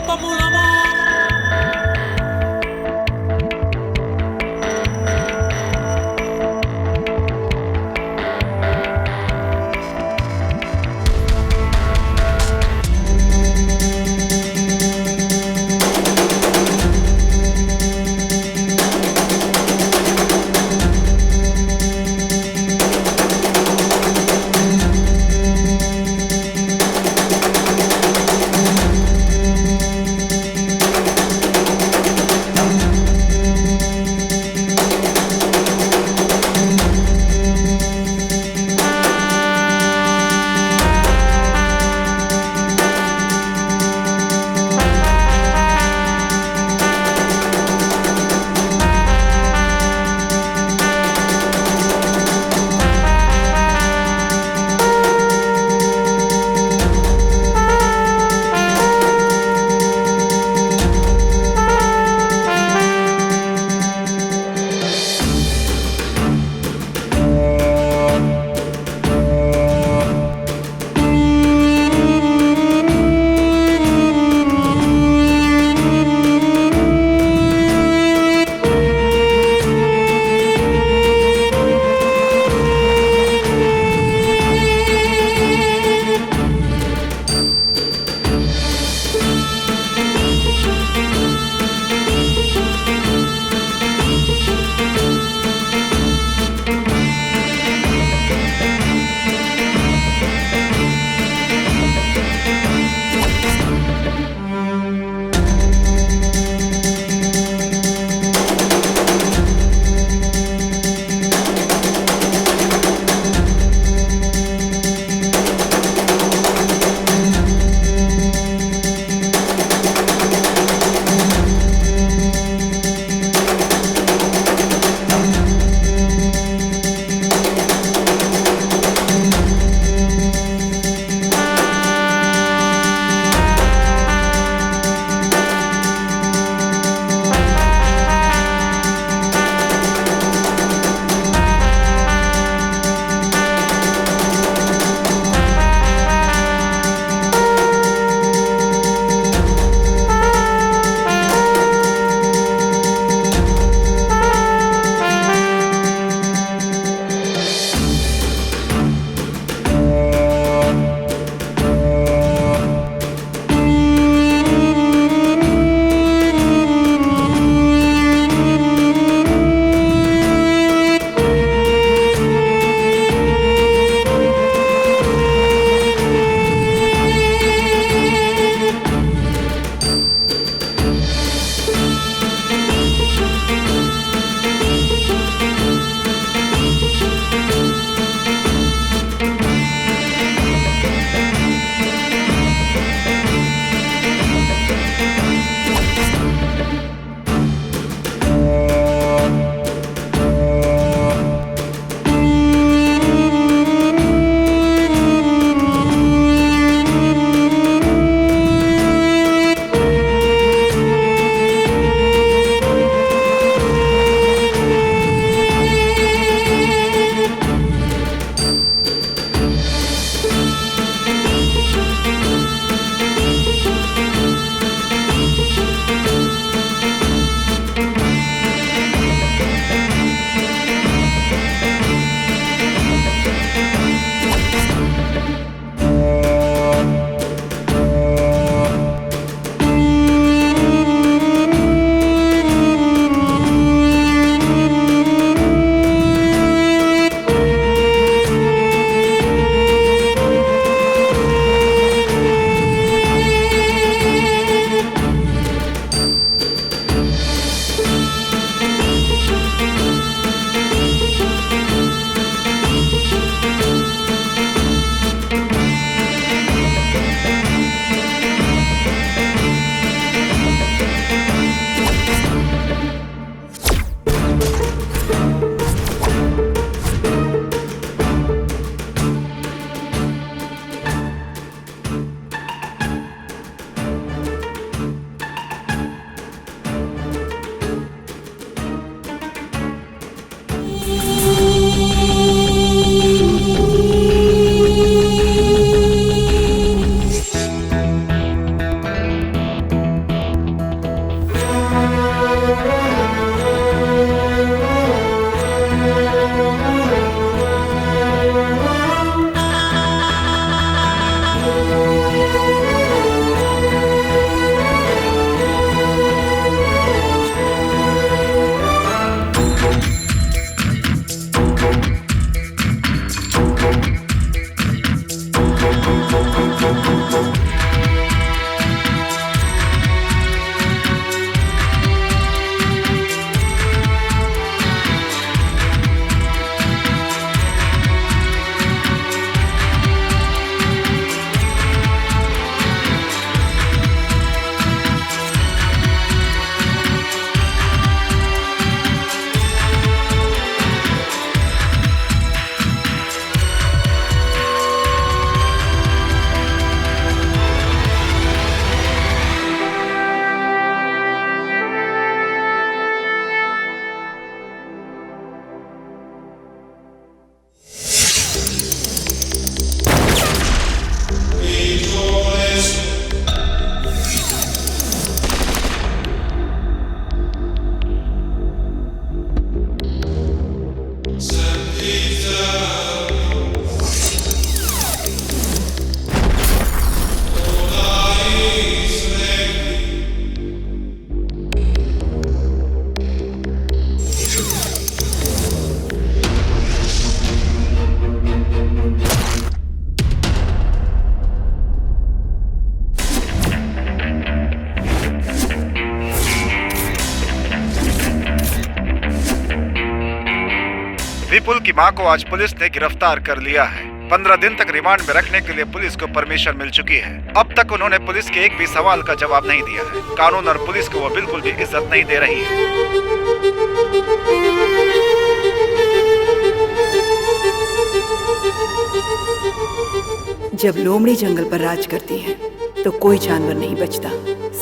como un amor. विपुल की मां को आज पुलिस ने गिरफ्तार कर लिया है। 15 दिन तक रिमांड में रखने के लिए पुलिस को परमिशन मिल चुकी है। अब तक उन्होंने पुलिस के एक भी सवाल का जवाब नहीं दिया है। कानून और पुलिस को वो बिल्कुल भी इज्जत नहीं दे रही है। जब लोमड़ी जंगल पर राज करती है तो कोई जानवर नहीं बचता,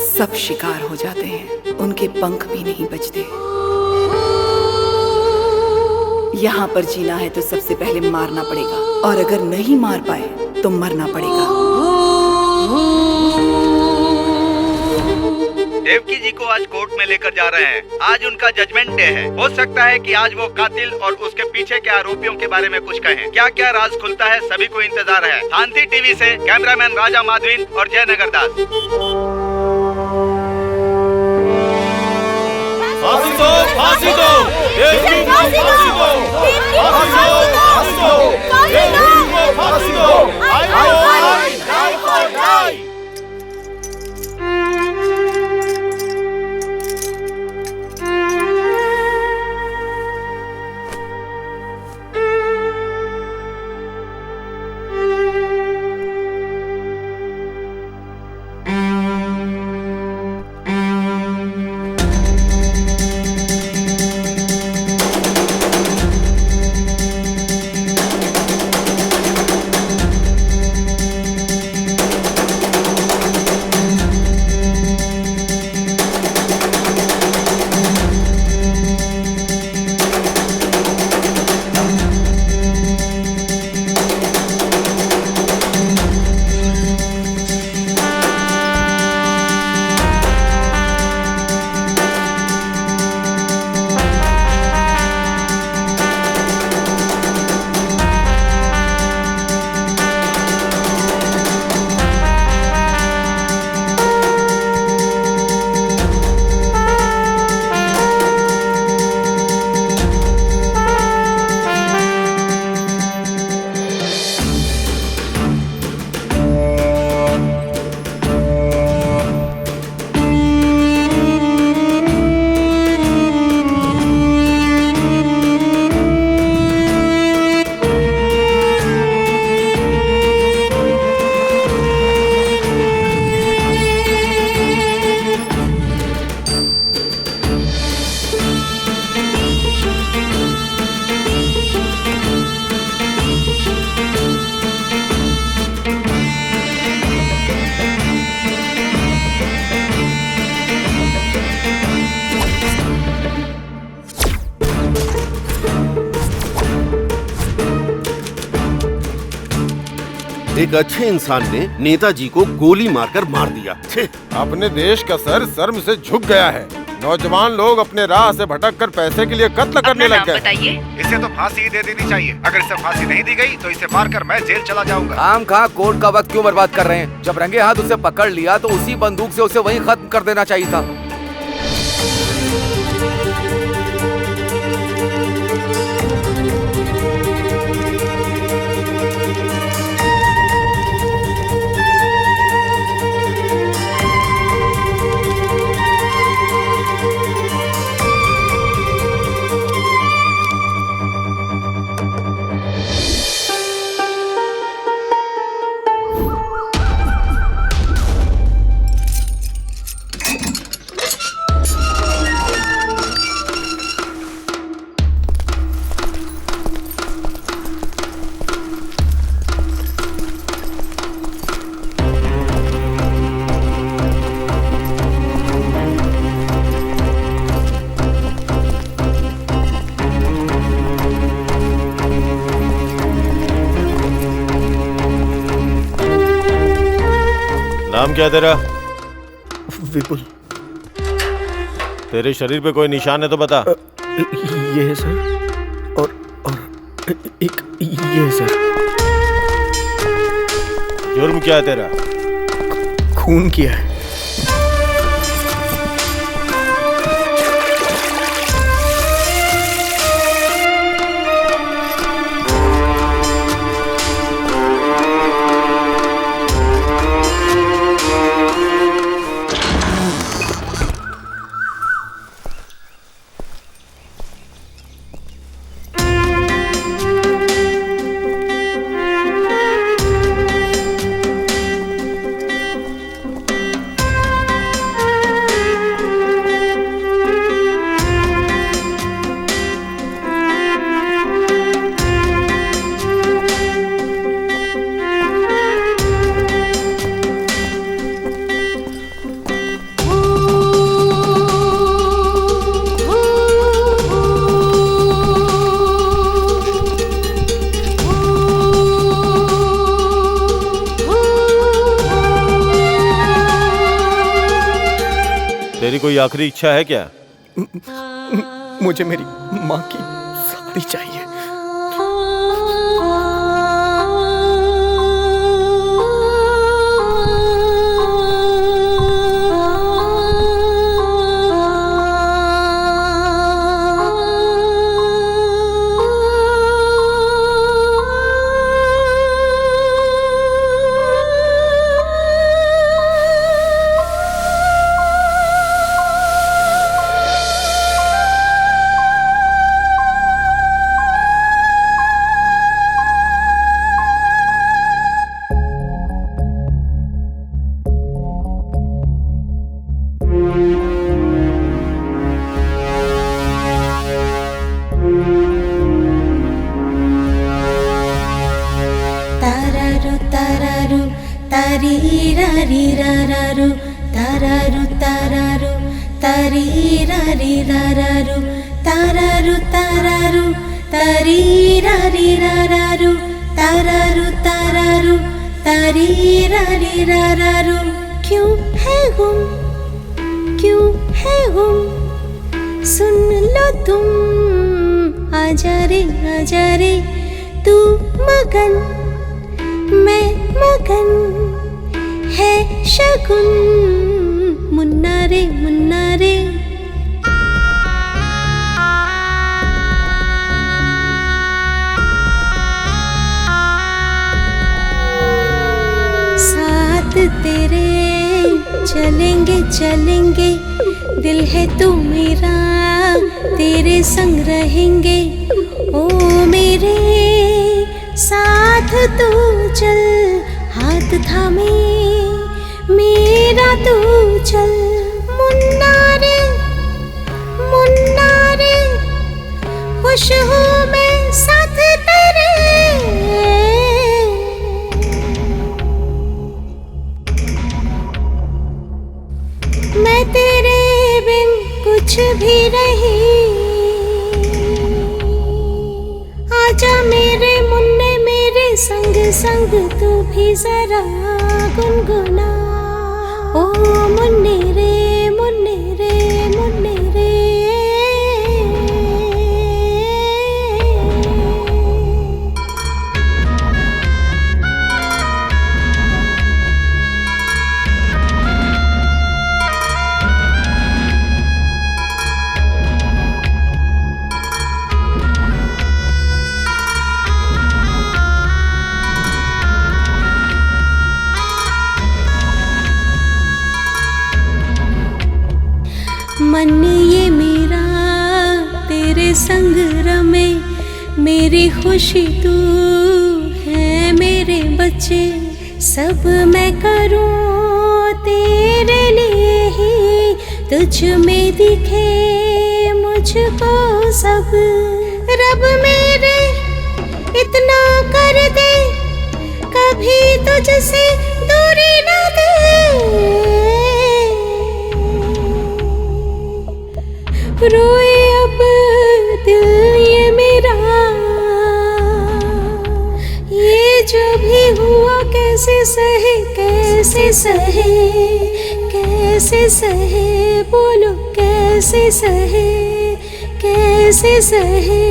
सब शिकार हो जाते हैं, उनके पंख भी नहीं बचते। यहाँ पर जीना है तो सबसे पहले मारना पड़ेगा, और अगर नहीं मार पाए तो मरना पड़ेगा। देवकी जी को आज कोर्ट में लेकर जा रहे हैं। आज उनका जजमेंट डे है। हो सकता है कि आज वो कातिल और उसके पीछे के आरोपियों के बारे में कुछ कहें। क्या क्या राज खुलता है, सभी को इंतजार है। शांति टीवी से कैमरामैन राजा माधवीन और जयनगर दास। फांसी दो, फांसी दो, देवकी को फांसी दो, फांसी दो, देवकी को फांसी दो। लाइफ और लाइफ। एक अच्छे इंसान ने नेताजी को गोली मारकर मार दिया। अपने देश का सर शर्म से झुक गया है। नौजवान लोग अपने राह से भटककर पैसे के लिए कत्ल करने लग गए। इसे तो फांसी ही दे देनी चाहिए। अगर इसे फांसी नहीं दी गई तो इसे मारकर मैं जेल चला जाऊंगा। आम कहाँ कोर्ट का वक्त क्यों बर्बाद कर रहे हैं? जब रंगे हाथ उसे पकड़ लिया तो उसी बंदूक से उसे वहीं खत्म कर देना चाहिए था। नाम क्या है तेरा? विपुल। तेरे शरीर पे कोई निशान है तो बता। ये है सर, और एक ये है सर। जुर्म क्या है तेरा? खून किया है। तेरी कोई आखिरी इच्छा है क्या? मुझे मेरी माँ की साड़ी चाहिए। Tarirariraru, tararu tararu, tarirariraru, tararu tararu, tarirariraru, tararu tararu, tarirariraru. क्यों है गुम, क्यों है गुम, सुन लो तुम, आजा रे तू मगन, मैं मगन, है शगुन, मुन्ना रे मुन्ना रे। साथ तेरे चलेंगे चलेंगे, दिल है तू मेरा, तेरे संग रहेंगे। ओ मेरे साथ तू चल, हाथ थामे मेरा तू चल, मुन्ना रे खुश हूँ मैं साथ तेरे। मैं तेरे बिन कुछ भी नहीं, आजा मेरे मुन्ने मेरे संग संग तू भी जरा गुनगुना। ओ मुन्ने रे मुन्ने रे मुन्ने रे। मन ये मेरा तेरे संग रमे, मेरी खुशी तू है मेरे बच्चे, सब मैं करूं तेरे लिए ही, तुझ में दिखे मुझको सब। रब मेरे इतना कर दे, कभी तुझसे दूरी न दे। रोए अब दिल ये मेरा, ये जो भी हुआ कैसे सहे, कैसे सहे, कैसे सहे, बोलो कैसे सहे, कैसे सहे।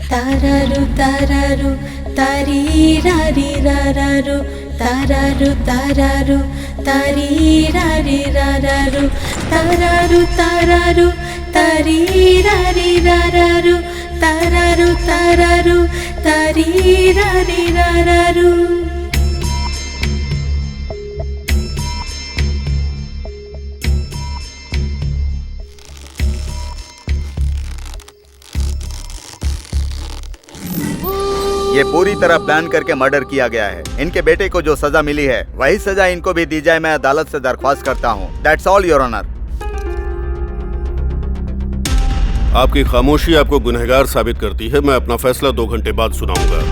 तारारू तारारू तारीरारीरारारू, तारारू तारारू तारीरारीरारारू, तारारू तारारू तारीरारीरारारू, तारारू तारारू तारीरारीरारारू। ये पूरी तरह प्लान करके मर्डर किया गया है। इनके बेटे को जो सजा मिली है वही सजा इनको भी दी जाए, मैं अदालत से दरख्वास्त करता हूँ। That's all your honour. आपकी खामोशी आपको गुनहगार साबित करती है। मैं अपना फैसला 2 घंटे बाद सुनाऊंगा।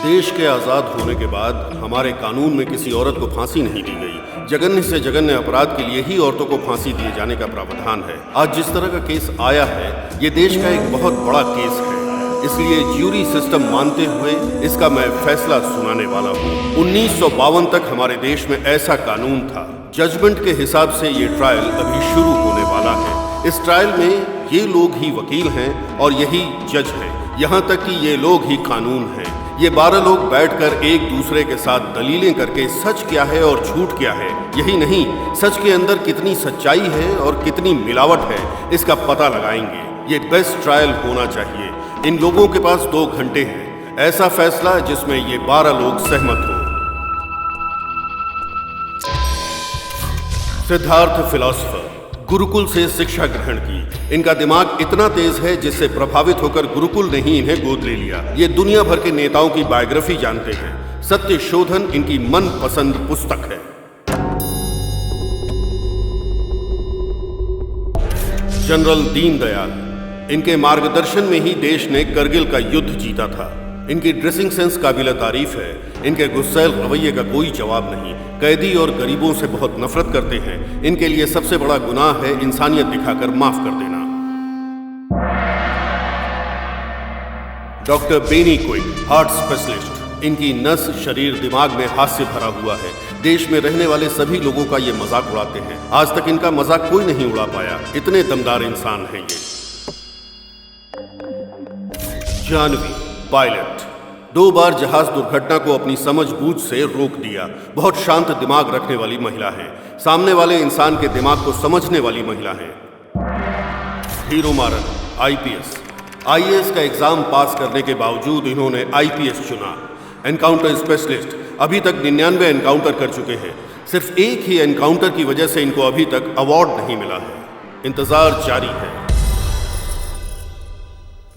देश के आजाद होने के बाद हमारे कानून में किसी औरत को फांसी नहीं दी गई। जघन्य से जघन्य अपराध के लिए ही औरतों को फांसी दिए जाने का प्रावधान है। आज जिस तरह का केस आया है, ये देश का एक बहुत बड़ा केस है। इसलिए ज्यूरी सिस्टम मानते हुए इसका मैं फैसला सुनाने वाला हूँ। 1952 तक हमारे देश में ऐसा कानून था। जजमेंट के हिसाब से ये ट्रायल अभी शुरू होने वाला है। इस ट्रायल में ये लोग ही वकील हैं और यही जज हैं। यहाँ तक कि ये लोग ही कानून हैं। ये 12 लोग बैठकर एक दूसरे के साथ दलीलें करके सच क्या है और झूठ क्या है, यही नहीं सच के अंदर कितनी सच्चाई है और कितनी मिलावट है, इसका पता लगाएंगे। ये बेस्ट ट्रायल होना चाहिए। इन लोगों के पास 2 घंटे हैं। ऐसा फैसला जिसमें ये 12 लोग सहमत हों। सिद्धार्थ फिलॉसफर, गुरुकुल से शिक्षा ग्रहण की। इनका दिमाग इतना तेज है जिससे प्रभावित होकर गुरुकुल ने ही इन्हें गोद ले लिया। ये दुनिया भर के नेताओं की बायोग्राफी जानते हैं। सत्य शोधन इनकी मनपसंद पुस्तक है। जनरल दीनदयाल, इनके मार्गदर्शन में ही देश ने करगिल का युद्ध जीता था। इनकी ड्रेसिंग सेंस काबिल तारीफ है। इनके गुस्सैल रवैये का कोई जवाब नहीं। कैदी और गरीबों से बहुत नफरत करते हैं। इनके लिए सबसे बड़ा गुनाह है इंसानियत दिखाकर माफ कर देना। Doctor Benny Quick, heart specialist. इनकी नस, शरीर, दिमाग में हास्य भरा हुआ है। देश में रहने वाले सभी लोगों का ये मजाक उड़ाते हैं। आज तक इनका मजाक कोई नहीं उड़ा पाया। इतने दमदार इंसान हैं ये। जानवी, पायलट, 2 बार जहाज दुर्घटना को अपनी समझबूझ से रोक दिया। बहुत शांत दिमाग रखने वाली महिला है। सामने वाले इंसान के दिमाग को समझने वाली महिला है। हीरो मारन, आईपीएस। आईएएस का एग्जाम पास करने के बावजूद इन्होंने आईपीएस चुना। एनकाउंटर स्पेशलिस्ट, अभी तक 99 एनकाउंटर कर चुके हैं। सिर्फ एक ही एनकाउंटर की वजह से इनको अभी तक अवार्ड नहीं मिला है। इंतजार जारी है।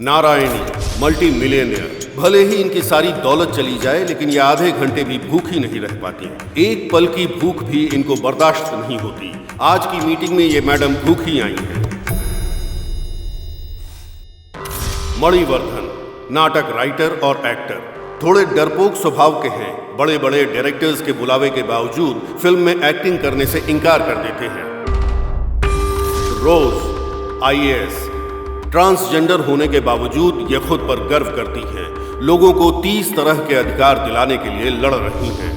Narayani, multi millionaire. भले ही इनकी सारी दौलत चली जाए लेकिन ये आधे घंटे भी भूखी नहीं रह पाती। एक पल की भूख भी इनको बर्दाश्त नहीं होती। आज की मीटिंग में ये मैडम भूखी आई हैं। मणिवर्धन, नाटक राइटर और एक्टर। थोड़े डरपोक स्वभाव के हैं। बड़े बड़े डायरेक्टर्स के बुलावे के बावजूद फिल्म में एक्टिंग करने से इनकार कर देते हैं। रोज, आईएएस। ट्रांसजेंडर होने के बावजूद ये खुद पर गर्व करती हैं। लोगों को 30 तरह के अधिकार दिलाने के लिए लड़ रही हैं।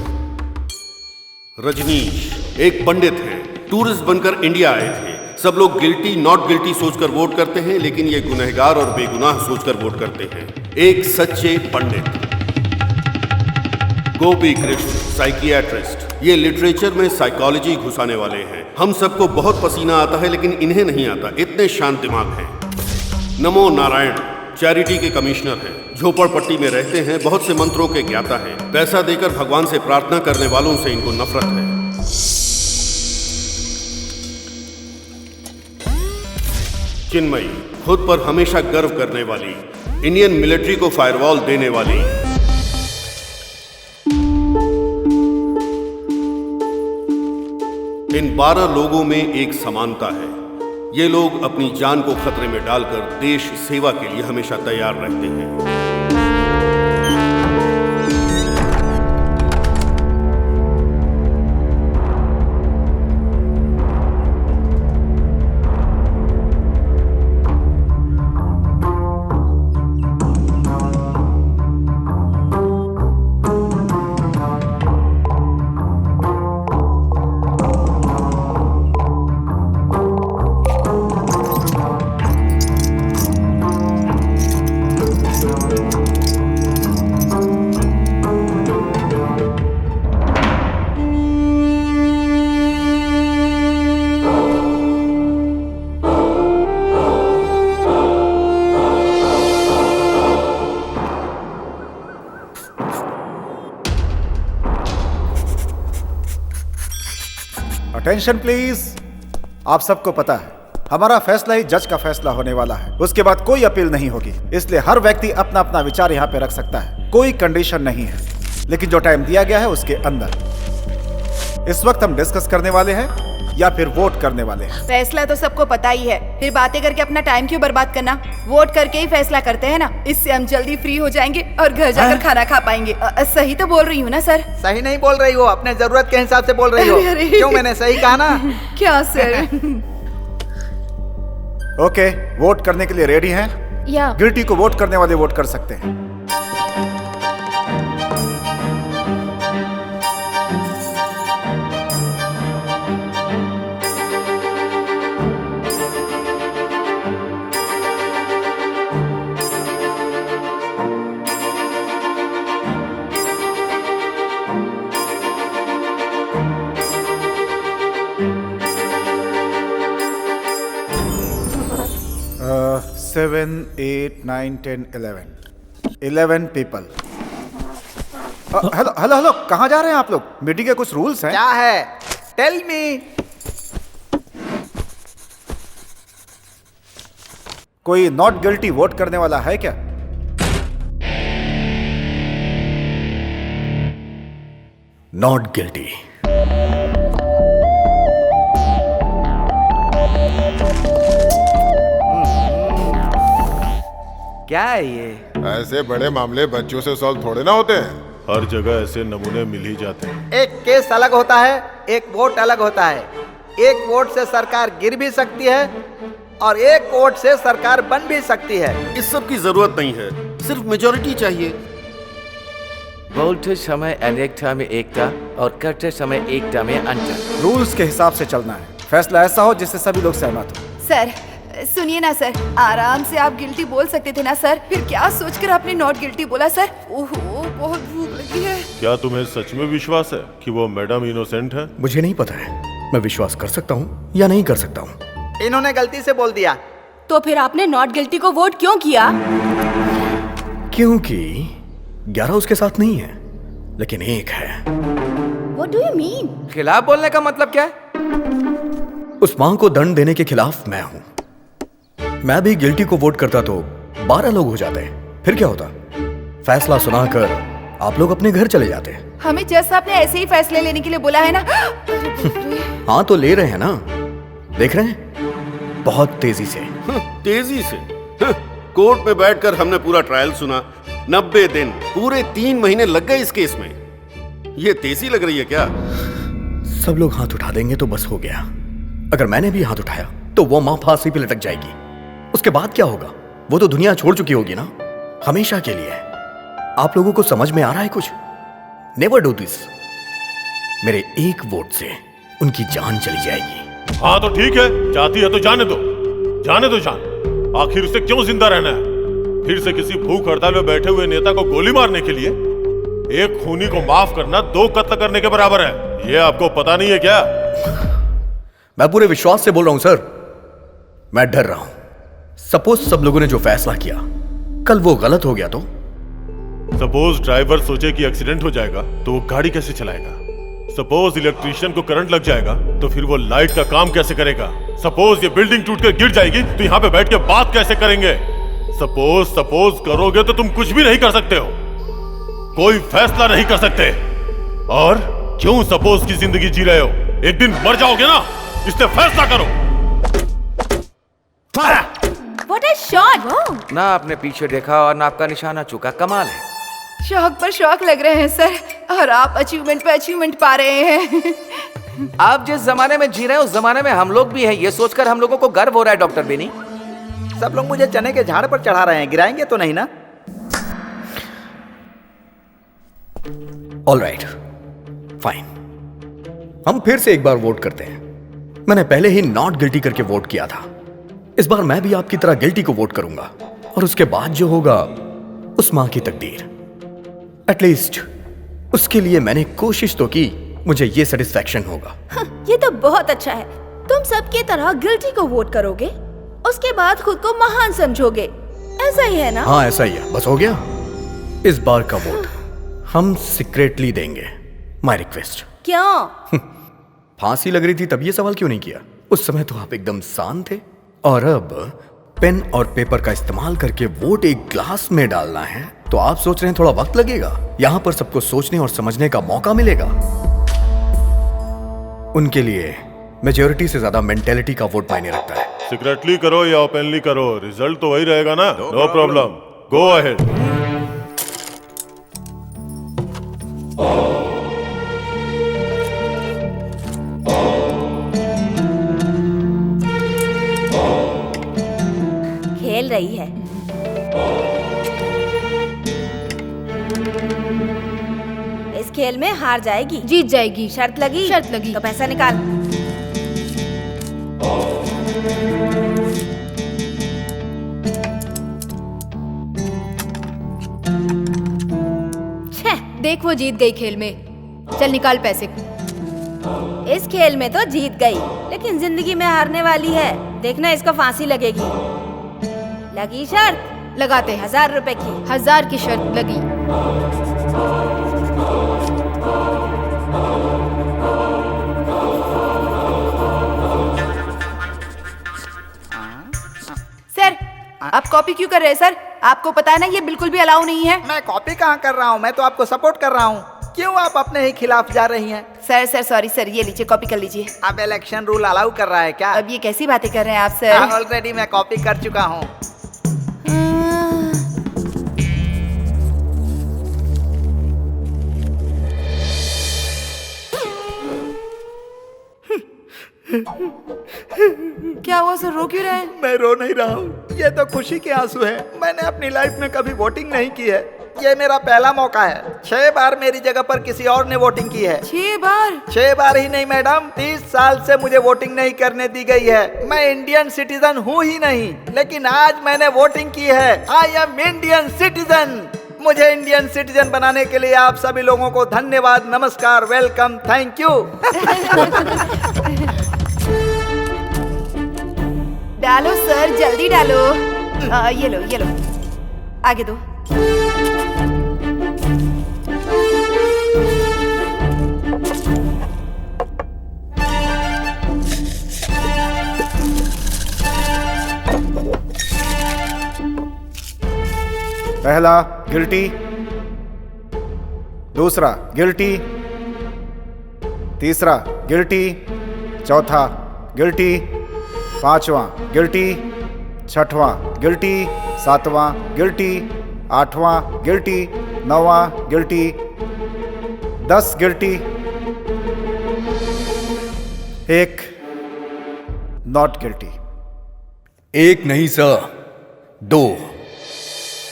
रजनीश, एक पंडित हैं। टूरिस्ट बनकर इंडिया आए थे। सब लोग गिल्टी नॉट गिल्टी सोचकर वोट करते हैं लेकिन ये गुनहगार और बेगुनाह सोचकर वोट करते हैं। एक सच्चे पंडित। गोपी कृष्ण, साइकियाट्रिस्ट। ये लिटरेचर में साइकोलॉजी घुसाने वाले हैं। हम सबको बहुत पसीना आता है लेकिन इन्हें नहीं आता। इतने शांत दिमाग हैं। नमो नारायण, चैरिटी के कमिश्नर हैं। झोपड़पट्टी में रहते हैं। बहुत से मंत्रों के ज्ञाता हैं। पैसा देकर भगवान से प्रार्थना करने वालों से इनको नफरत है। चिन्मयी, खुद पर हमेशा गर्व करने वाली। इंडियन मिलिट्री को फायरवॉल देने वाली। इन 12 लोगों में एक समानता है। ये लोग अपनी जान को खतरे में डालकर देश सेवा के लिए हमेशा तैयार रहते हैं। Attention please. आप सबको पता है हमारा फैसला ही जज का फैसला होने वाला है। उसके बाद कोई अपील नहीं होगी। इसलिए हर व्यक्ति अपना अपना विचार यहाँ पे रख सकता है। कोई कंडीशन नहीं है लेकिन जो टाइम दिया गया है उसके अंदर। इस वक्त हम डिस्कस करने वाले हैं या फिर वोट करने वाले हैं। फैसला तो सबको पता ही है, फिर बातें करके अपना टाइम क्यों बर्बाद करना। वोट करके ही फैसला करते हैं ना। इससे हम जल्दी फ्री हो जाएंगे और घर जाकर खाना खा पाएंगे। सही तो बोल रही हूँ ना सर? सही नहीं बोल रही हो, अपने जरूरत के हिसाब से बोल रही हो। क्यों, मैंने सही कहा ना? क्या सर? ओके, वोट करने के लिए रेडी हैं? या गिल्टी को वोट करने वाले वोट कर सकते हैं। Seven, 8, 9, 10, 11 people. Hello hello hello, कहाँ जा रहे हैं आप लोग? मीटिंग के कुछ रूल्स हैं। क्या है? Tell me. कोई नॉट गिल्टी वोट करने वाला है क्या? Not guilty. क्या है ये? ऐसे बड़े मामले बच्चों से सॉल्व थोड़े ना होते हैं। हर जगह ऐसे नमूने मिल ही जाते हैं। एक केस अलग होता है, एक वोट अलग होता है। एक वोट से सरकार गिर भी सकती है और एक वोट से सरकार बन भी सकती है। इस सब की जरूरत नहीं है, सिर्फ मेजोरिटी चाहिए। बोलते समय अनेकता में एकता और करते समय एकता में अंतर। रूल्स के हिसाब से चलना है। फैसला ऐसा हो जिससे सभी लोग सहमत हो। सर सुनिए ना सर, आराम से आप गिल्टी बोल सकते थे ना सर। फिर क्या सोचकर आपने नॉट गिल्टी बोला सर? ओहो बहुत भूख लगी है। क्या तुम्हें सच में विश्वास है कि वो मैडम इनोसेंट है? मुझे नहीं पता है, मैं विश्वास कर सकता हूँ या नहीं कर सकता हूँ। इन्होंने गलती से बोल दिया। तो फिर आपने नॉट गिल्टी को वोट क्यों किया? क्योंकि 11 उसके साथ नहीं है, लेकिन एक है। What do you mean? खिलाफ बोलने का मतलब क्या है? उस मां को दंड देने के खिलाफ मैं हूं। मैं भी गिल्टी को वोट करता तो 12 लोग हो जाते, फिर क्या होता? फैसला सुनाकर आप लोग अपने घर चले जाते। हमें जैसा आपने ऐसे ही फैसले लेने के लिए बोला है ना। हाँ तो ले रहे हैं ना, देख रहे हैं, बहुत तेजी से। तेजी से? कोर्ट में बैठकर हमने पूरा ट्रायल सुना। 90 दिन, पूरे 3 महीने लग गए इस केस में। ये तेजी लग रही है क्या? सब लोग हाथ उठा देंगे तो बस हो गया। अगर मैंने भी हाथ उठाया तो वो मां फांसी पे लटक जाएगी। उसके बाद क्या होगा? वो तो दुनिया छोड़ चुकी होगी ना, हमेशा के लिए। आप लोगों को समझ में आ रहा है कुछ? Never do this. मेरे एक वोट से उनकी जान चली जाएगी। हाँ तो ठीक है, चाहती है तो जाने दो, जाने दो जान। आखिर उसे क्यों जिंदा रहना है? फिर से किसी भूख हड़ताल में बैठे हुए नेता को गोली मारने के लिए? एक खूनी को माफ करना 2 कत्ल करने के बराबर है। ये आपको पता नहीं है क्या? मैं पूरे विश्वास से बोल रहा हूं सर, मैं डर रहा हूं। सपोज सब लोगों ने जो फैसला किया कल वो गलत हो गया तो? सपोज ड्राइवर सोचे कि एक्सीडेंट हो जाएगा तो वो गाड़ी कैसे चलाएगा? सपोज इलेक्ट्रिशियन को करंट लग जाएगा तो फिर वो लाइट का काम कैसे करेगा? सपोज ये बिल्डिंग टूट कर गिर जाएगी तो यहाँ पे बैठ के बात कैसे करेंगे? सपोज करोगे तो तुम कुछ भी नहीं कर सकते हो, कोई फैसला नहीं कर सकते। और क्यों सपोज की जिंदगी जी रहे हो? एक दिन मर जाओगे ना, इसलिए फैसला करो। What a shot! ना आपने पीछे देखा और ना आपका निशाना चुका, कमाल है। शौक पर शौक लग रहे हैं सर, और आप अचीवमेंट पे अचीवमेंट पा रहे हैं। आप जिस जमाने में जी रहे हैं उस जमाने में हम लोग भी हैं, ये सोचकर हम लोगों को गर्व हो रहा है डॉक्टर बेनी। सब लोग मुझे चने के झाड़ पर चढ़ा रहे हैं, गिराएंगे तो नहीं ना? All right, fine. हम फिर से एक बार वोट करते हैं। मैंने पहले ही नॉट गिल्टी करके वोट किया था। इस बार मैं भी आपकी तरह गिल्टी को वोट करूंगा, और उसके बाद जो होगा उस मां की तकदीर। एटलीस्ट उसके लिए मैंने कोशिश तो की, मुझे ये सेटिस्फैक्शन होगा। ये तो बहुत अच्छा है। तुम सबकी तरह गिल्टी को वोट करोगे, उसके बाद खुद को महान समझोगे, ऐसा ही है ना? हाँ ऐसा ही है, बस हो गया। इस बार का वोट हम सीक्रेटली देंगे। My request. क्यों? फांसी लग रही थी तब ये सवाल क्यों नहीं किया? उस समय तो आप एकदम शांत थे। और अब पेन और पेपर का इस्तेमाल करके वोट एक ग्लास में डालना है तो आप सोच रहे हैं थोड़ा वक्त लगेगा? यहां पर सबको सोचने और समझने का मौका मिलेगा। उनके लिए मेजॉरिटी से ज्यादा मेंटेलिटी का वोट मायने रखता है। सीक्रेटली करो या ओपनली करो, रिजल्ट तो वही रहेगा ना। No problem, go ahead. खेल रही है। खेल में हार जाएगी। जीत जाएगी। शर्त लगी? शर्त लगी। तो पैसा निकाल। देख वो जीत गई खेल में। चल निकाल पैसे। इस खेल में तो जीत गई, लेकिन जिंदगी में हारने वाली है। देखना इसको फांसी लगेगी। लगी शर्त? लगाते हैं। 1000 रुपए की। 1000 की शर्त लगी। सर आप कॉपी क्यों कर रहे हैं सर? आपको पता है ना ये बिल्कुल भी अलाउ नहीं है। मैं कॉपी कहाँ कर रहा हूँ, मैं तो आपको सपोर्ट कर रहा हूँ। क्यों आप अपने ही खिलाफ जा रही हैं? सर सॉरी सर, ये लीजिए कॉपी कर लीजिए। अब इलेक्शन रूल अलाउ कर रहा है क्या? अब ये कैसी बातें कर रहे हैं आप सर? ऑलरेडी मैं कॉपी कर चुका हूँ। क्या हुआ सर, रो क्यों रहे हैं? मैं रो नहीं रहा हूँ, ये तो खुशी के आंसू है। मैंने अपनी लाइफ में कभी वोटिंग नहीं की है, ये मेरा पहला मौका है। 6 बार मेरी जगह पर किसी और ने वोटिंग की है। 6 बार? 6 बार ही नहीं मैडम, 30 साल से मुझे वोटिंग नहीं करने दी गई है। मैं इंडियन सिटीजन हूँ ही नहीं, लेकिन आज मैंने वोटिंग की है। I am Indian citizen. मुझे इंडियन सिटीजन बनाने के लिए आप सभी लोगों को धन्यवाद, नमस्कार, वेलकम, थैंक यू। डालो सर, जल्दी डालो। ये लो आगे दो। पहला गिल्टी, दूसरा गिल्टी, तीसरा गिल्टी, चौथा गिल्टी, पांचवा गिल्टी, छठवां गिल्टी, सातवां गिल्टी, आठवां गिल्टी, नौवां गिल्टी, 10 गिल्टी, 1 नॉट गिल्टी। 1 नहीं सर, 2।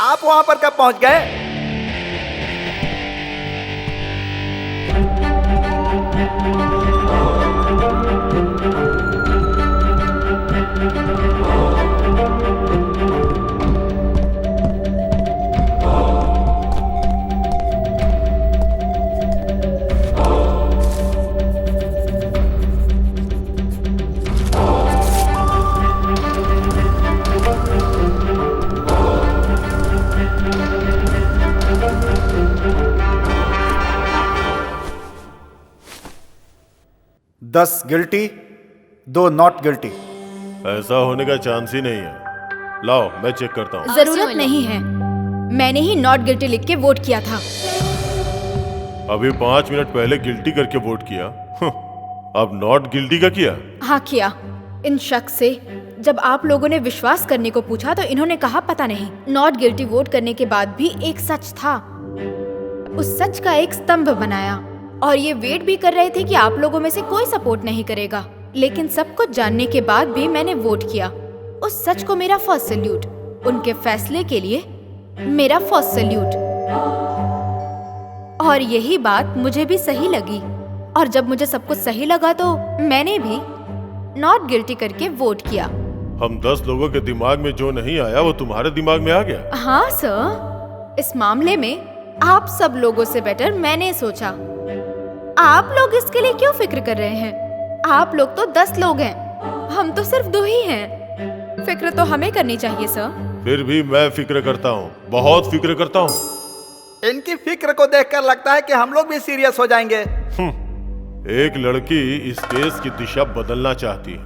आप वहां पर कब पहुंच गए? दस गिल्टी, 2 नॉट गिल्टी। ऐसा होने का चांस ही नहीं है। लाओ मैं चेक करता हूँ। जरूरत नहीं है, मैंने ही नॉट गिल्टी लिख के वोट किया था। अभी 5 मिनट पहले गिल्टी करके वोट किया, अब नॉट गिल्टी का किया? हाँ किया। इन शख्स से जब आप लोगों ने विश्वास करने को पूछा तो इन्होंने कहा पता नहीं। नॉट गिल्टी वोट करने के बाद भी एक सच था, उस सच का एक स्तंभ बनाया और ये वेट भी कर रहे थे कि आप लोगों में से कोई सपोर्ट नहीं करेगा। लेकिन सब कुछ जानने के बाद भी मैंने वोट किया। उस सच को मेरा फर्स्ट सैल्यूट, उनके फैसले के लिए मेरा फर्स्ट सैल्यूट। और यही बात मुझे भी सही लगी, और जब मुझे सब कुछ सही लगा तो मैंने भी नॉट गिल्टी करके वोट किया। हम 10 लोगों के दिमाग में जो नहीं आया वो तुम्हारे दिमाग में आ गया? हाँ सर, इस मामले में आप सब लोगों से बेटर मैंने सोचा। आप लोग इसके लिए क्यों फिक्र कर रहे हैं? आप लोग तो 10 लोग हैं, हम तो सिर्फ 2 ही हैं। फिक्र तो हमें करनी चाहिए सर। फिर भी मैं फिक्र करता हूँ, बहुत फिक्र करता हूँ। इनकी फिक्र को देखकर लगता है कि हम लोग भी सीरियस हो जाएंगे। एक लड़की इस केस की दिशा बदलना चाहती है।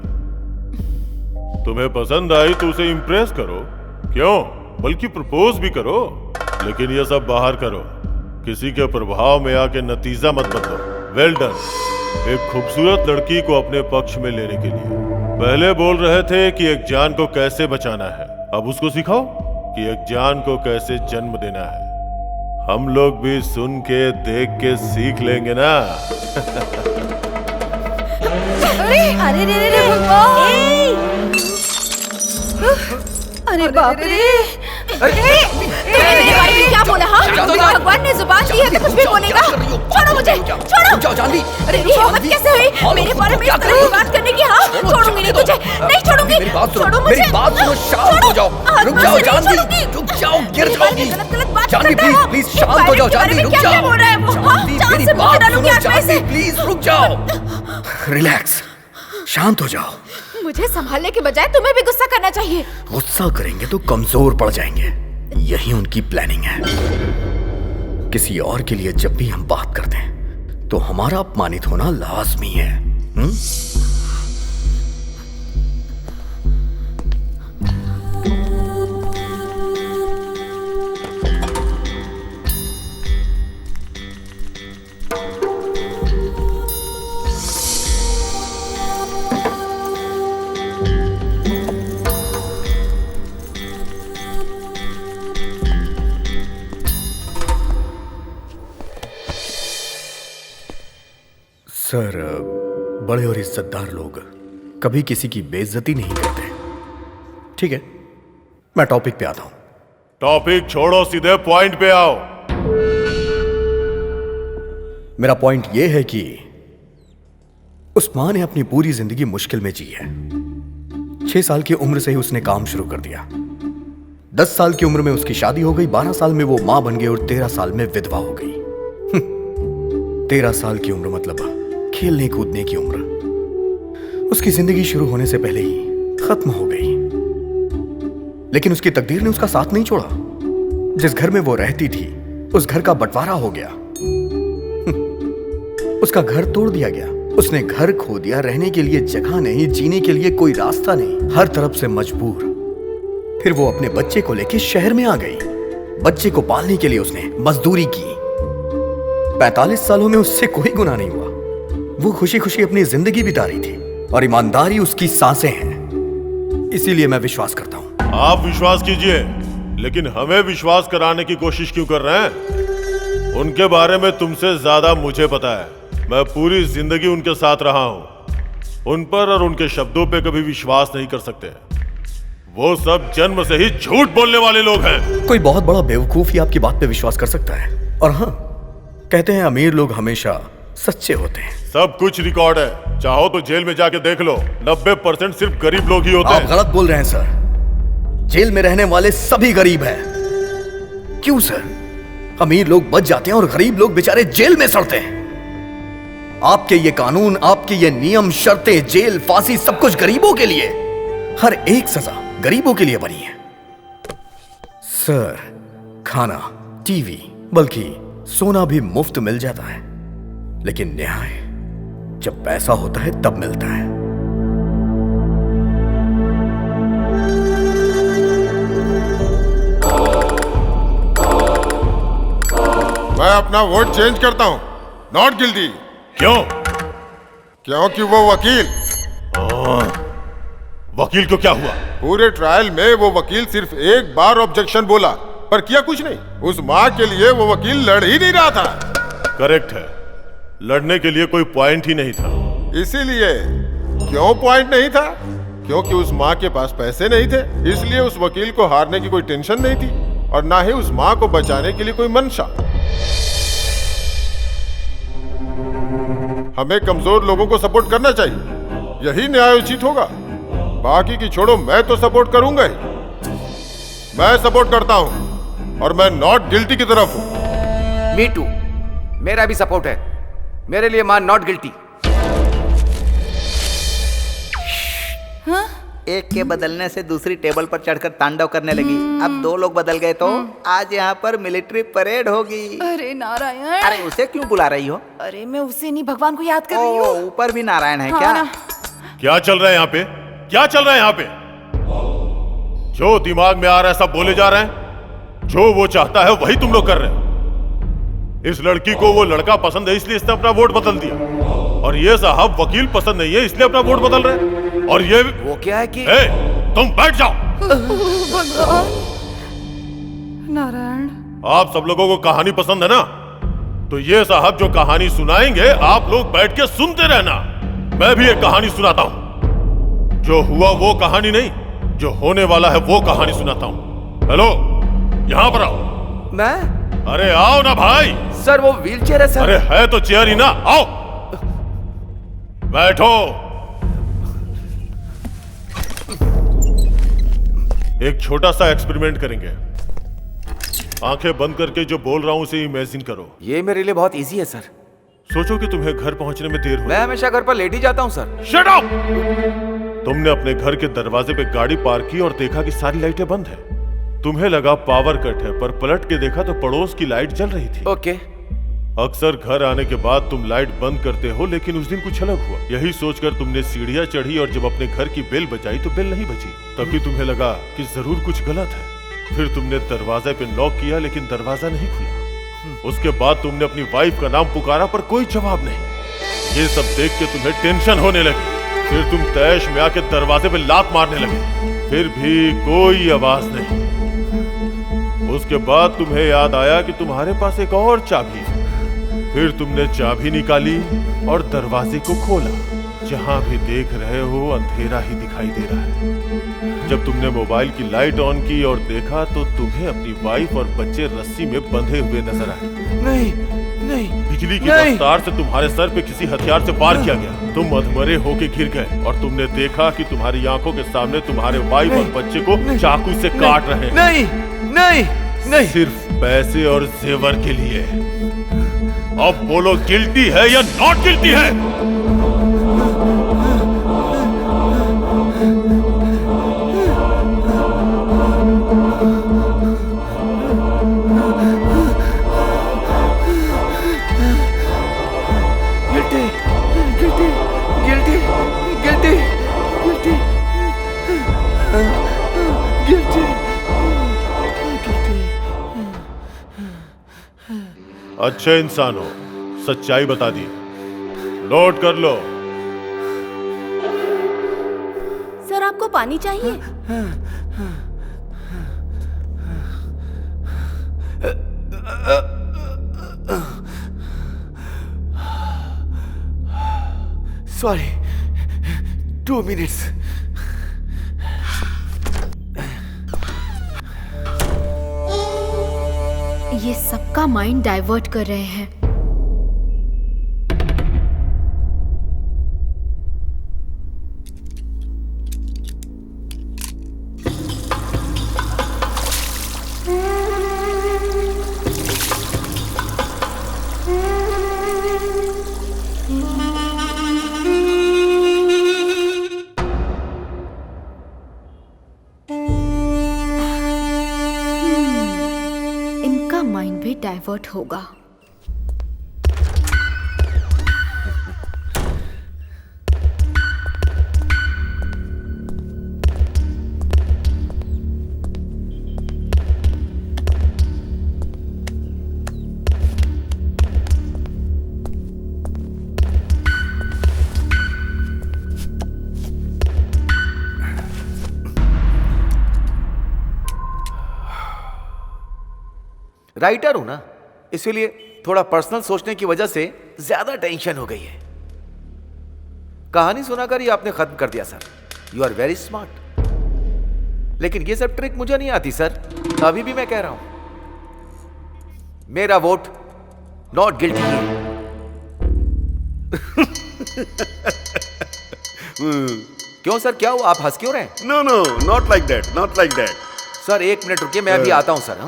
तुम्हें पसंद आई तो उसे इम्प्रेस करो, क्यों बल्कि प्रपोज भी करो। लेकिन ये सब बाहर करो, किसी के प्रभाव में आके नतीजा मत बदलो। Well done. एक खूबसूरत लड़की को अपने पक्ष में लेने के लिए पहले बोल रहे थे कि एक जान को कैसे बचाना है, अब उसको सिखाओ कि एक जान को कैसे जन्म देना है। हम लोग भी सुन के देख के सीख लेंगे ना। अरे अरे रे रे भगवान! अरे बाप रे! क्या बोला? हाँ, भगवान ने जुबान दी है तो कुछ भी बोलेगा। छोड़ो मुझे, छोड़ो। जाओ जानवी। अरे ये हिम्मत कैसे हुई मेरे बारे में इस तरह की बात करने की? हाँ, छोड़ूंगी नहीं तुझे, नहीं छोड़ूंगी। मेरी बात सुनो, छोड़ो मुझे। मेरी बात सुनो, शांत हो जाओ। रुक जाओ जानवी, रुक जाओ, गिर जाओगी। जानवी प्लीज प्लीज शांत हो जाओ। जानवी रुक जाओ। बोल रहा है वो? जानवी जान मेरी से बात मुझे सुनो। डालूंगी आत्मा जानवी से। प्लीज रुक जाओ। रिलैक्स, शांत हो जाओ। मुझे संभालने के बजाय तुम्हें भी गुस्सा करना चाहिए। गुस्सा करेंगे तो कमजोर पड़ जाएंगे, यही उनकी प्लानिंग है। किसी और के लिए जब भी हम बात करते हैं तो हमारा अपमानित होना लाजमी है। सर, बड़े और इज्जतदार लोग कभी किसी की बेइज्जती नहीं करते। ठीक है, मैं टॉपिक पे आता हूं। टॉपिक छोड़ो, सीधे पॉइंट पे आओ। मेरा पॉइंट यह है कि उस मां ने अपनी पूरी जिंदगी मुश्किल में जी है। 6 साल की उम्र से ही उसने काम शुरू कर दिया। 10 साल की उम्र में उसकी शादी हो गई, 12 साल में वो मां बन गई और 13 साल में विधवा हो गई। 13 साल की उम्र मतलब खेलने कूदने की उम्र। उसकी जिंदगी शुरू होने से पहले ही खत्म हो गई। लेकिन उसकी तकदीर ने उसका साथ नहीं छोड़ा। जिस घर में वो रहती थी उस घर का बंटवारा हो गया। उसका घर तोड़ दिया गया। उसने घर खो दिया। रहने के लिए जगह नहीं, जीने के लिए कोई रास्ता नहीं, हर तरफ से मजबूर। फिर वो अपने बच्चे को लेकर शहर में आ गई। बच्चे को पालने के लिए उसने मजदूरी की। 45 सालों में उससे कोई गुनाह नहीं हुआ। वो खुशी खुशी अपनी जिंदगी बिता रही थी और ईमानदारी उसकी सांसें हैं। इसीलिए मैं विश्वास करता हूं। आप विश्वास कीजिए, लेकिन हमें विश्वास कराने की कोशिश क्यों कर रहे हैं? उनके बारे में तुमसे ज्यादा मुझे पता है। मैं पूरी जिंदगी उनके साथ रहा हूं। उन पर और उनके शब्दों पे कभी विश्वास नहीं कर सकते। वो सब जन्म से ही झूठ बोलने वाले लोग हैं। कोई बहुत बड़ा बेवकूफ ही आपकी बात पे विश्वास कर सकता है। और हाँ, कहते हैं अमीर लोग हमेशा सच्चे होते हैं। सब कुछ रिकॉर्ड है, चाहो तो जेल में जाके देख लो। 90% सिर्फ गरीब लोग ही होते हैं। आप गलत बोल रहे हैं सर। जेल में रहने वाले सभी गरीब हैं। क्यों सर? अमीर लोग बच जाते हैं और गरीब लोग बेचारे जेल में सड़ते हैं। आपके ये कानून, आपके ये नियम, शर्तें, जेल, फांसी, सब कुछ गरीबों के लिए। हर एक सजा गरीबों के लिए बनी है। सर, खाना, टीवी, बल्कि सोना भी मुफ्त मिल जाता है। लेकिन न्याय जब पैसा होता है तब मिलता है। मैं अपना वोट चेंज करता हूं। Not guilty. क्यों? क्योंकि वो वकील। वकील को क्या हुआ? पूरे ट्रायल में वो वकील सिर्फ एक बार ऑब्जेक्शन बोला, पर किया कुछ नहीं। उस माँ के लिए वो वकील लड़ ही नहीं रहा था। करेक्ट है, लड़ने के लिए कोई पॉइंट ही नहीं था। इसीलिए क्यों पॉइंट नहीं था? क्योंकि उस माँ के पास पैसे नहीं थे। इसलिए उस वकील को हारने की कोई टेंशन नहीं थी और ना ही उस माँ को बचाने के लिए कोई मंशा। हमें कमजोर लोगों को सपोर्ट करना चाहिए, यही न्यायोचित होगा। बाकी की छोड़ो, मैं तो सपोर्ट करूंगा ही। मैं सपोर्ट करता हूं और मैं नॉट गिल्टी की तरफ हूं। मी टू, मेरा भी सपोर्ट है। मेरे लिए मान नॉट गिल्टी। हाँ? एक के बदलने से दूसरी टेबल पर चढ़कर तांडव करने लगी। अब 2 लोग बदल गए तो आज यहाँ पर मिलिट्री परेड होगी। अरे नारायण! अरे उसे क्यों बुला रही हो? अरे मैं उसे नहीं, भगवान को याद कर रही हूँ। ऊपर भी नारायण है। हाँ, क्या ना। क्या चल रहा है यहाँ पे? क्या चल रहा है यहाँ पे? जो दिमाग में आ रहा है सब बोले जा रहे हैं। जो वो चाहता है वही तुम लोग कर रहे हो। इस लड़की को वो लड़का पसंद है इसलिए इसने अपना वोट बदल दिया, और ये साहब वकील पसंद नहीं है इसलिए अपना वोट बदल रहे हैं। और ये वो क्या है कि तुम बैठ जाओ। भगवान! नारायण, आप सब लोगों को कहानी पसंद है ना? तो ये साहब जो कहानी सुनाएंगे आप लोग बैठ के सुनते रहना। मैं भी एक कहानी सुनाता हूं। जो हुआ वो कहानी नहीं, जो होने वाला है वो कहानी सुनाता हूं। हेलो, यहां पर आओ। अरे आओ ना भाई। सर वो व्हीलचेयर है सर। अरे है तो चेयर ही ना, आओ बैठो। एक छोटा सा एक्सपेरिमेंट करेंगे। आंखें बंद करके जो बोल रहा हूं उसे इमेजिन करो। ये मेरे लिए बहुत इजी है सर। सोचो कि तुम्हें घर पहुंचने में देर हो। मैं हमेशा घर पर लेट ही जाता हूं सर। Shut up! तुमने अपने घर के दरवाजे पे गाड़ी पार्क की और देखा कि सारी लाइटें बंद हैं। तुम्हें लगा पावर कट है, पर पलट के देखा तो पड़ोस की लाइट जल रही थी। ओके। अक्सर घर आने के बाद तुम लाइट बंद करते हो, लेकिन उस दिन कुछ अलग हुआ। यही सोचकर तुमने सीढ़ियां चढ़ी और जब अपने घर की बेल बजाई तो बेल नहीं बजी। तभी तुम्हें लगा कि जरूर कुछ गलत है। फिर तुमने दरवाजे पे नॉक किया, लेकिन दरवाजा नहीं खुला। उसके बाद तुमने अपनी वाइफ का नाम पुकारा, पर कोई जवाब नहीं। ये सब देख के तुम्हें टेंशन होने लगी। फिर तुम तैश में आके दरवाजे पे लात मारने लगे, फिर भी कोई आवाज नहीं। उसके बाद तुम्हें याद आया कि तुम्हारे पास एक और चाबी है। फिर तुमने चाबी निकाली और दरवाजे को खोला। जहां भी देख रहे हो अंधेरा ही दिखाई दे रहा है। जब तुमने मोबाइल की लाइट ऑन की और देखा तो तुम्हें अपनी वाइफ और बच्चे रस्सी में बंधे हुए नजर आए। नहीं नहीं, बिजली की रफ्तार से तुम्हारे सर पे किसी हथियार से वार किया गया। तुम अधमरे होके गिर गए और तुमने देखा कि तुम्हारी आंखों के सामने तुम्हारे वाइफ और बच्चे को चाकू से काट रहे हैं। नहीं नहीं नहीं, सिर्फ पैसे और जेवर के लिए। अब बोलो, गिल्टी है या नॉट गिल्टी है? Guilty guilty guilty guilty guilty guilty. अच्छे इंसान हो, सच्चाई बता दी। नोट कर लो। सर आपको पानी चाहिए? Sorry, 2 minutes. ये सबका माइंड डाइवर्ट कर रहे हैं। इनका माइंड भी डाइवर्ट होगा। राइटर हूं ना, इसीलिए थोड़ा पर्सनल सोचने की वजह से ज्यादा टेंशन हो गई है। कहानी सुनाकर ही आपने खत्म कर दिया sir. You are very smart. लेकिन ये सब ट्रिक मुझे नहीं आती सर। अभी भी मैं कह रहा हूं, मेरा वोट नॉट गिल्टी है। क्यों सर, क्या हुआ? आप हंस क्यों रहे हैं? No no, not like that, not like that. Sir 1 minute रुकिए, मैं अभी आता हूं सर।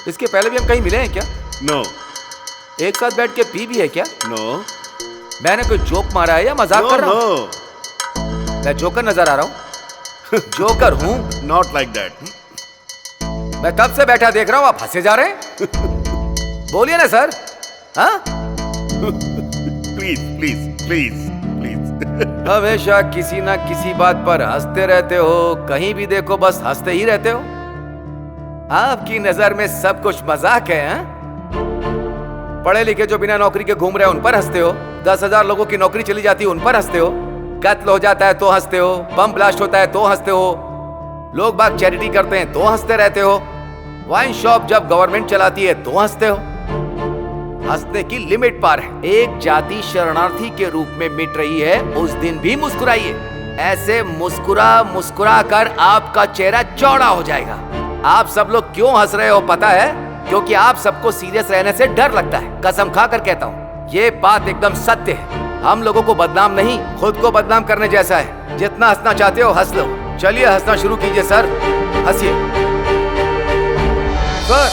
इसके पहले भी हम कहीं मिले हैं क्या? नो। एक साथ बैठ के पी भी है क्या? नो। मैंने कोई जोक मारा है या मजाक कर रहा हूं? मैं जोकर नजर आ रहा हूं? जोकर हूं? Not like that. मैं कब से बैठा देख रहा हूं, आप हंसे जा रहे हैं। बोलिए ना सर। हाँ? Please please please please. हमेशा किसी ना किसी बात पर हंसते रहते हो। कहीं भी देखो बस हंसते ही रहते हो। आपकी नजर में सब कुछ मजाक है। पढ़े लिखे जो बिना नौकरी के घूम रहे हैं उन पर हंसते हो। 10,000 लोगों की नौकरी चली जाती है उन पर हंसते हो। कत्ल हो जाता है तो हंसते हो। बम ब्लास्ट होता है तो हंसते हो। लोग बाग चैरिटी करते हैं तो हंसते रहते हो। वाइन शॉप जब गवर्नमेंट चलाती है तो हंसते हो। हंसने की लिमिट पार है। एक जाति शरणार्थी के रूप में मिट रही है, उस दिन भी मुस्कुराइए। ऐसे मुस्कुरा मुस्कुरा कर आपका चेहरा चौड़ा हो जाएगा। आप सब लोग क्यों हंस रहे हो पता है? क्योंकि आप सबको सीरियस रहने से डर लगता है। कसम खा कर कहता हूँ, ये बात एकदम सत्य है। हम लोगों को बदनाम नहीं, खुद को बदनाम करने जैसा है। जितना हंसना चाहते हो हंस लो। चलिए हंसना शुरू कीजिए सर, हंसिए। सर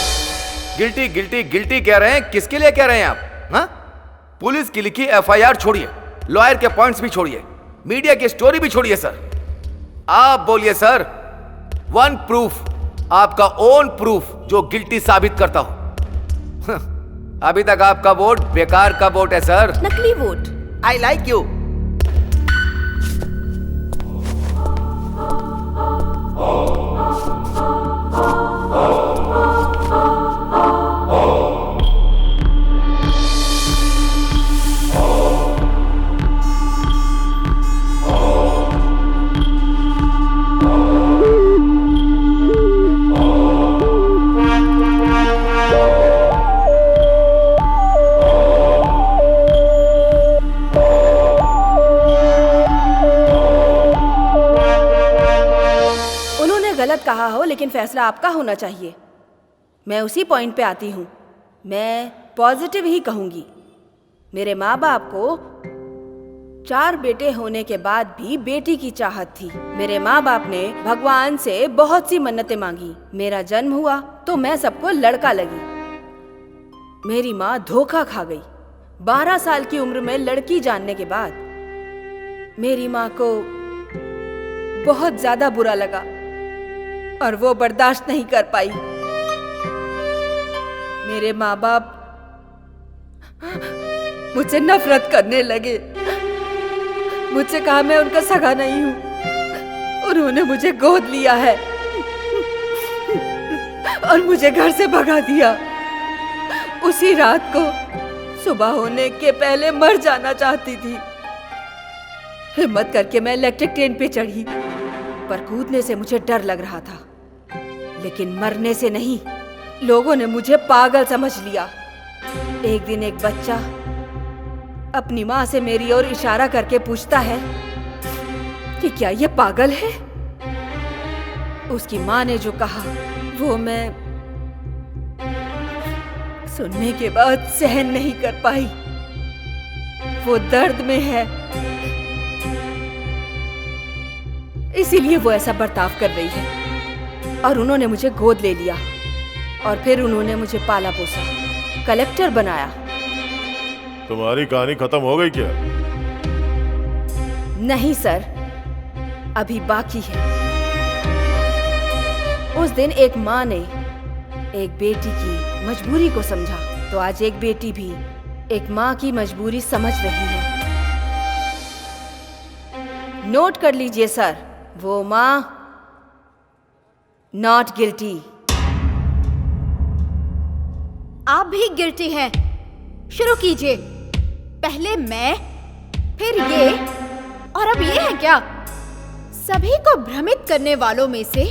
गिल्टी गिल्टी गिल्टी कह रहे हैं, किसके लिए कह रहे हैं आप? हाँ, पुलिस की लिखी एफआईआर छोड़िए, लॉयर के पॉइंट्स भी छोड़िए, मीडिया की स्टोरी भी छोड़िए सर। आप बोलिए सर, वन प्रूफ, आपका ओन प्रूफ जो गिल्टी साबित करता हो। अभी तक आपका वोट बेकार का वोट है सर, नकली वोट। I like you. गलत कहा हो, लेकिन फैसला आपका होना चाहिए। मैं उसी पॉइंट पे आती हूँ। मैं पॉजिटिव ही कहूँगी। मेरे माँ बाप को 4 बेटे होने के बाद भी बेटी की चाहत थी। मेरे माँ बाप ने भगवान से बहुत सी मन्नतें मांगी। मेरा जन्म हुआ तो मैं सबको लड़का लगी। मेरी माँ धोखा खा गई। 12 साल की उम्र में लड़की जानने के बाद मेरी माँ को बहुत ज्यादा बुरा लगा और वो बर्दाश्त नहीं कर पाई। मेरे माँ बाप मुझसे नफरत करने लगे। मुझसे कहा मैं उनका सगा नहीं हूँ। उन्होंने मुझे गोद लिया है और मुझे घर से भगा दिया। उसी रात को सुबह होने के पहले मर जाना चाहती थी। हिम्मत करके मैं इलेक्ट्रिक ट्रेन पे चढ़ी, पर कूदने से मुझे डर लग रहा था, लेकिन मरने से नहीं। लोगों ने मुझे पागल समझ लिया। एक दिन एक बच्चा अपनी माँ से मेरी ओर इशारा करके पूछता है कि क्या ये पागल है। उसकी माँ ने जो कहा वो मैं सुनने के बाद सहन नहीं कर पाई। वो दर्द में है, इसीलिए वो ऐसा बर्ताव कर रही है। और उन्होंने मुझे गोद ले लिया और फिर उन्होंने मुझे पाला पोसा, कलेक्टर बनाया। तुम्हारी कहानी खत्म हो गई क्या? नहीं सर, अभी बाकी है। उस दिन एक माँ ने एक बेटी की मजबूरी को समझा, तो आज एक बेटी भी एक माँ की मजबूरी समझ रही है। नोट कर लीजिए सर, वो माँ नॉट गिल्टी। आप भी गिल्टी हैं। शुरू कीजिए। पहले मैं, फिर ये, और अब ये है क्या? सभी को भ्रमित करने वालों में से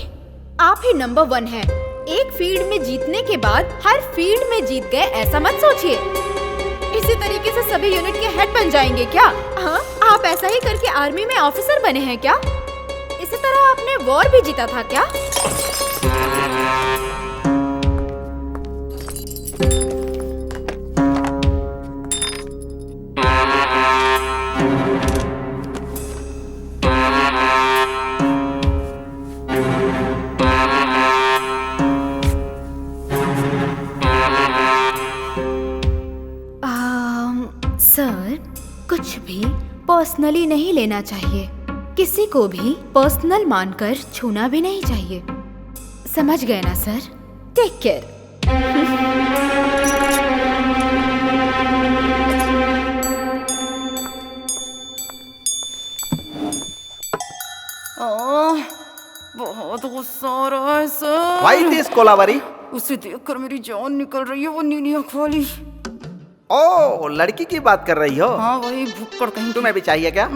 आप ही नंबर 1 हैं। एक फील्ड में जीतने के बाद हर फील्ड में जीत गए, ऐसा मत सोचिए। इसी तरीके से सभी यूनिट के हेड बन जाएंगे क्या? हाँ, आप ऐसा ही करके आर्मी में ऑफिसर बने हैं क्या? इसी तरह आपने वॉर भी जीता था क्या? सर, कुछ भी पर्सनली नहीं लेना चाहिए। किसी को भी पर्सनल मानकर छूना भी नहीं चाहिए। समझ गए ना सर? Take care. बहुत गुस्सा आ रहा है सर। Why this Kolaveri? उसे देखकर मेरी जान निकल रही है, वो नीली आँख वाली। ओ, लड़की की बात कर रही हो? हाँ, वही भुक्कड़ कहीं। तुम्हें भी चाहिए क्या?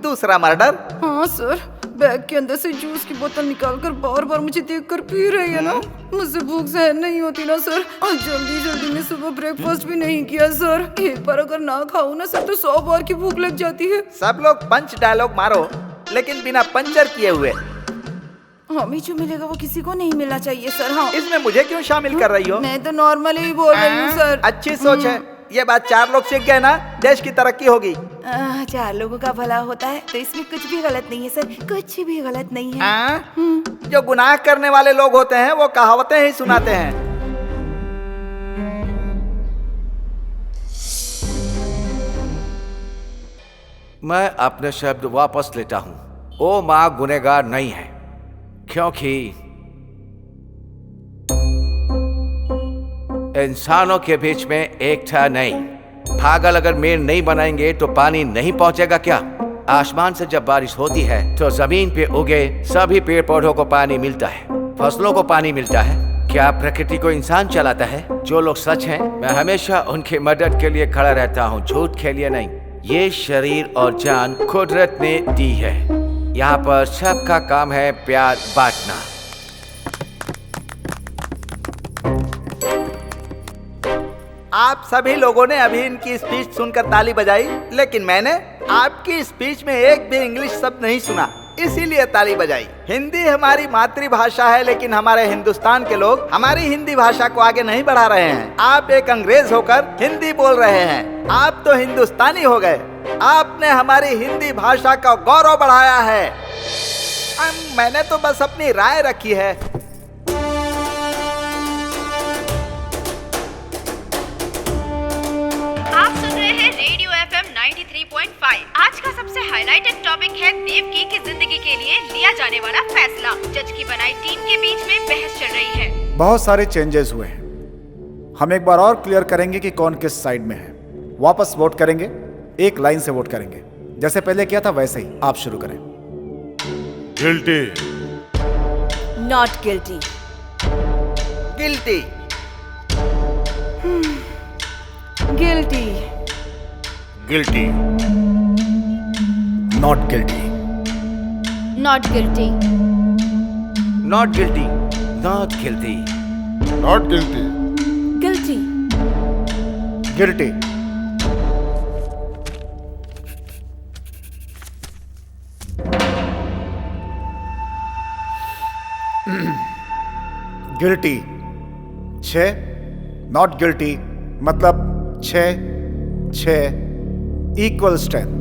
दूसरा मर्डर? हाँ सर, बैग के अंदर से जूस की बोतल निकालकर बार बार मुझे देखकर पी रही है ना। मुझसे भूख सहन नहीं होती ना सर, और जल्दी जल्दी में सुबह ब्रेकफास्ट भी नहीं किया सर। एक बार अगर ना खाऊं ना सर तो 100 बार की भूख लग जाती है। सब लोग पंच डायलॉग मारो, लेकिन बिना पंचर किए हुए। हमें जो मिलेगा वो किसी को नहीं मिलना चाहिए सर। हाँ, इसमें मुझे क्यों शामिल कर रही हो? मैं तो नॉर्मली ही बोल रही हूँ सर। अच्छी सोच है। ये बात 4 लोग सीख गए ना, देश की तरक्की होगी। 4 लोगों का भला होता है तो इसमें कुछ भी गलत नहीं है सर, कुछ भी गलत नहीं है। जो गुनाह करने वाले लोग होते हैं वो कहावतें ही सुनाते हैं। मैं अपने शब्द वापस लेता हूं। ओ माँ गुनहगार नहीं है, क्योंकि इंसानों के बीच में एकता नहीं। पागल अगर मेड़ नहीं बनाएंगे तो पानी नहीं पहुंचेगा क्या? आसमान से जब बारिश होती है तो जमीन पे उगे सभी पेड़ पौधों को पानी मिलता है, फसलों को पानी मिलता है। क्या प्रकृति को इंसान चलाता है? जो लोग सच हैं, मैं हमेशा उनकी मदद के लिए खड़ा रहता हूँ, झूठ के लिए नहीं। ये शरीर और जान कुदरत ने दी है। यहाँ पर सबका काम है प्यार बांटना। आप सभी लोगों ने अभी इनकी स्पीच सुनकर ताली बजाई, लेकिन मैंने आपकी स्पीच में एक भी इंग्लिश शब्द नहीं सुना, इसीलिए ताली बजाई। हिंदी हमारी मातृभाषा है, लेकिन हमारे हिंदुस्तान के लोग हमारी हिंदी भाषा को आगे नहीं बढ़ा रहे हैं। आप एक अंग्रेज होकर हिंदी बोल रहे हैं, आप तो हिंदुस्तानी हो गए। आपने हमारी हिंदी भाषा का गौरव बढ़ाया है। मैंने तो बस अपनी राय रखी है। आप सुन रहे हैं रेडियो FM 93.5। आज का सबसे हाईलाइटेड टॉपिक है देवकी की जिंदगी के लिए लिया जाने वाला फैसला। जज की बनाई टीम के बीच में बहस चल रही है। बहुत सारे चेंजेस हुए हैं। हम एक बार और क्लियर करेंगे कि कौन किस साइड में है। वापस वोट करेंगे, एक लाइन से वोट करेंगे, जैसे पहले किया था वैसे ही। आप शुरू करें। Guilty, not guilty, guilty, guilty, guilty, not guilty, not guilty, not guilty, not guilty, not guilty, guilty, guilty, guilty 6, not guilty मतलब 6 इक्वल स्ट्रेंथ।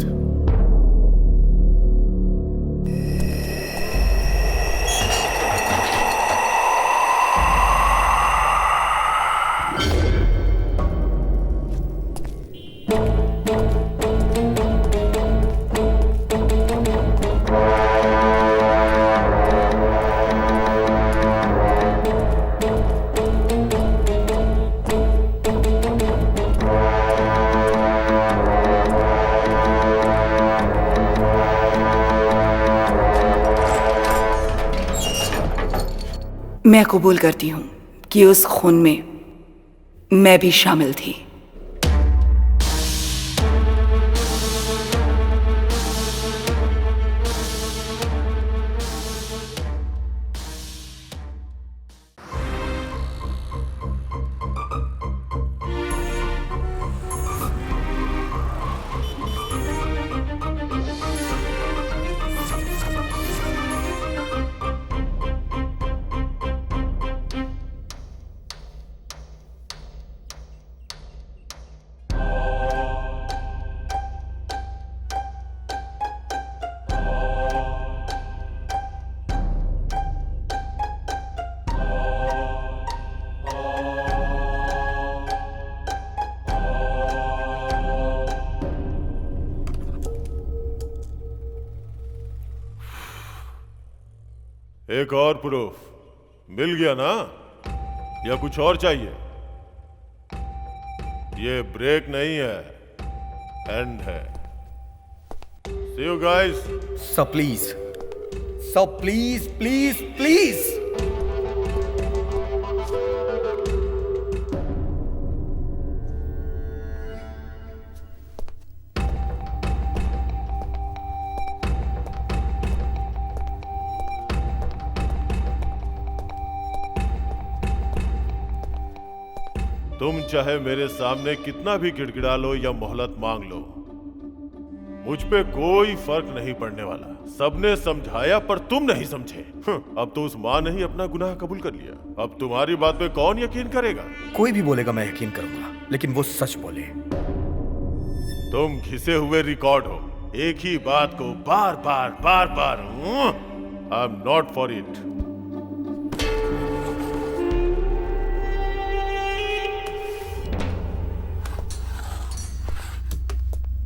मैं कबूल करती हूँ कि उस खून में मैं भी शामिल थी। एक और प्रूफ मिल गया ना, या कुछ और चाहिए? ये ब्रेक नहीं है, एंड है। See you guys. So please please तुम चाहे मेरे सामने कितना भी गिड़गिड़ा लो या मोहलत मांग लो, मुझ पे कोई फर्क नहीं पड़ने वाला। सबने समझाया पर तुम नहीं समझे। अब तो उस माँ ने ही अपना गुनाह कबूल कर लिया। अब तुम्हारी बात पे कौन यकीन करेगा? कोई भी बोलेगा मैं यकीन करूंगा, लेकिन वो सच बोले। तुम घिसे हुए रिकॉर्ड हो, एक ही बात को बार बार। I am not for it.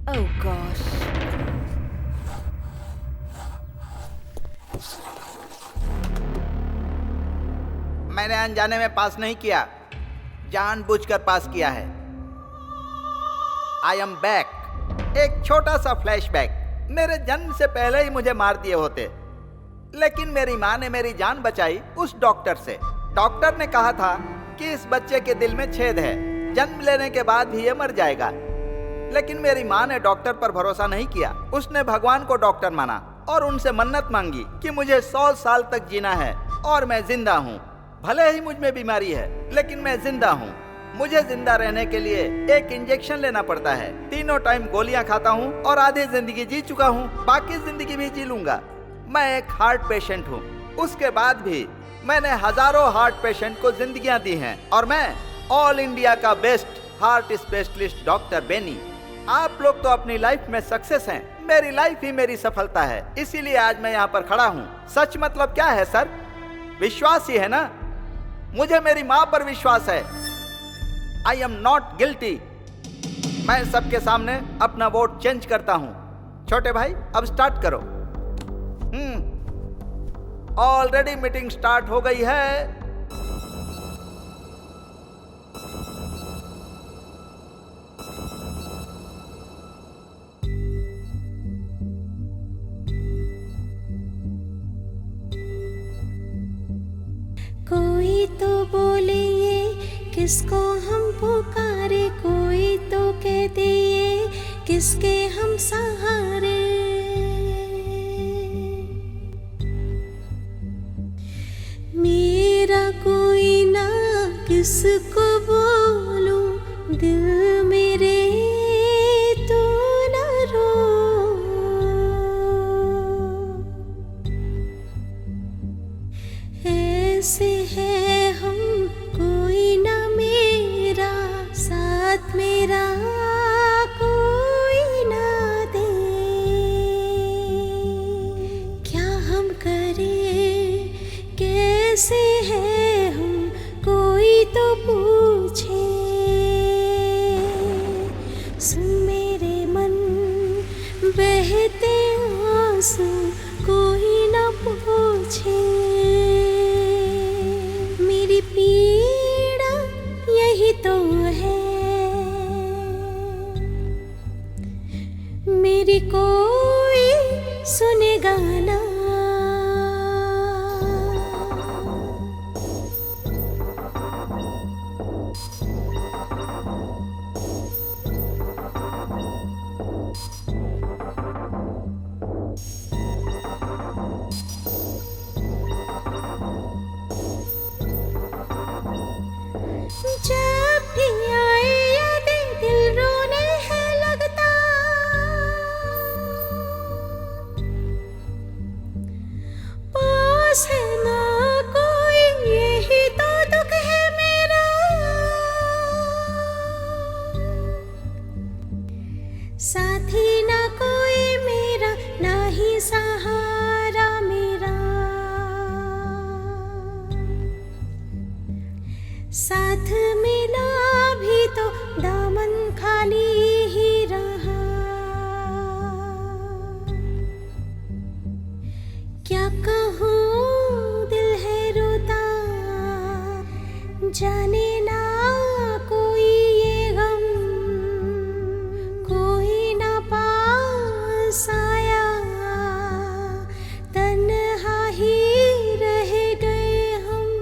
Oh gosh. मैंने अनजाने में पास नहीं किया, जानबूझकर पास किया है। I am back. एक छोटा सा फ्लैशबैक। मेरे जन्म से पहले ही मुझे मार दिए होते, लेकिन मेरी माँ ने मेरी जान बचाई उस डॉक्टर से। डॉक्टर ने कहा था कि इस बच्चे के दिल में छेद है, जन्म लेने के बाद भी ये मर जाएगा। लेकिन मेरी माँ ने डॉक्टर पर भरोसा नहीं किया। उसने भगवान को डॉक्टर माना और उनसे मन्नत मांगी कि मुझे 100 साल तक जीना है और मैं जिंदा हूँ। भले ही मुझ में बीमारी है, लेकिन मैं जिंदा हूँ। मुझे जिंदा रहने के लिए एक इंजेक्शन लेना पड़ता है। तीनों टाइम गोलियां खाता हूँ और आधी जिंदगी जी चुका हूँ, बाकी जिंदगी भी जी लूंगा। मैं एक हार्ट पेशेंट हूँ। उसके बाद भी मैंने हजारों हार्ट पेशेंट को जिंदगियां दी हैं और मैं ऑल इंडिया का best heart specialist doctor Benny. आप लोग तो अपनी लाइफ में सक्सेस हैं, मेरी लाइफ ही मेरी सफलता है, इसीलिए आज मैं यहाँ पर खड़ा हूँ। सच मतलब क्या है सर? विश्वास ही है ना। मुझे मेरी माँ पर विश्वास है। आई एम नॉट गिल्टी। मैं सबके सामने अपना वोट चेंज करता हूँ। छोटे भाई अब स्टार्ट करो। ऑलरेडी मीटिंग स्टार्ट हो गई है। कोई तो बोले ये किसको हम पुकारे, कोई तो कहते ये किसके हम सहारे। मेरा कोई ना किसको बोलूं, दिल मेरे तू ना रो। ऐसे है हम कोई ना मेरा साथ, मेरा कोई ना दे। क्या हम करें, कैसे है हम, कोई तो पूछे। सुन मेरे मन बहते आंसू, कोई ना पूछे। मेरी पीड़ा यही तो है, मेरी कोई सुनेगा ना। जब भी आए यादें दिल रोने है लगता, पास है ना कोई यही तो दुख है मेरा। साथी ना कोई मेरा, ना ही सहारा मेरा। साथ मिला भी तो दामन खाली ही रहा। क्या कहूँ दिल है रोता, जाने ना कोई ये गम, कोई ना पास आया, तन्हा ही रह गए हम।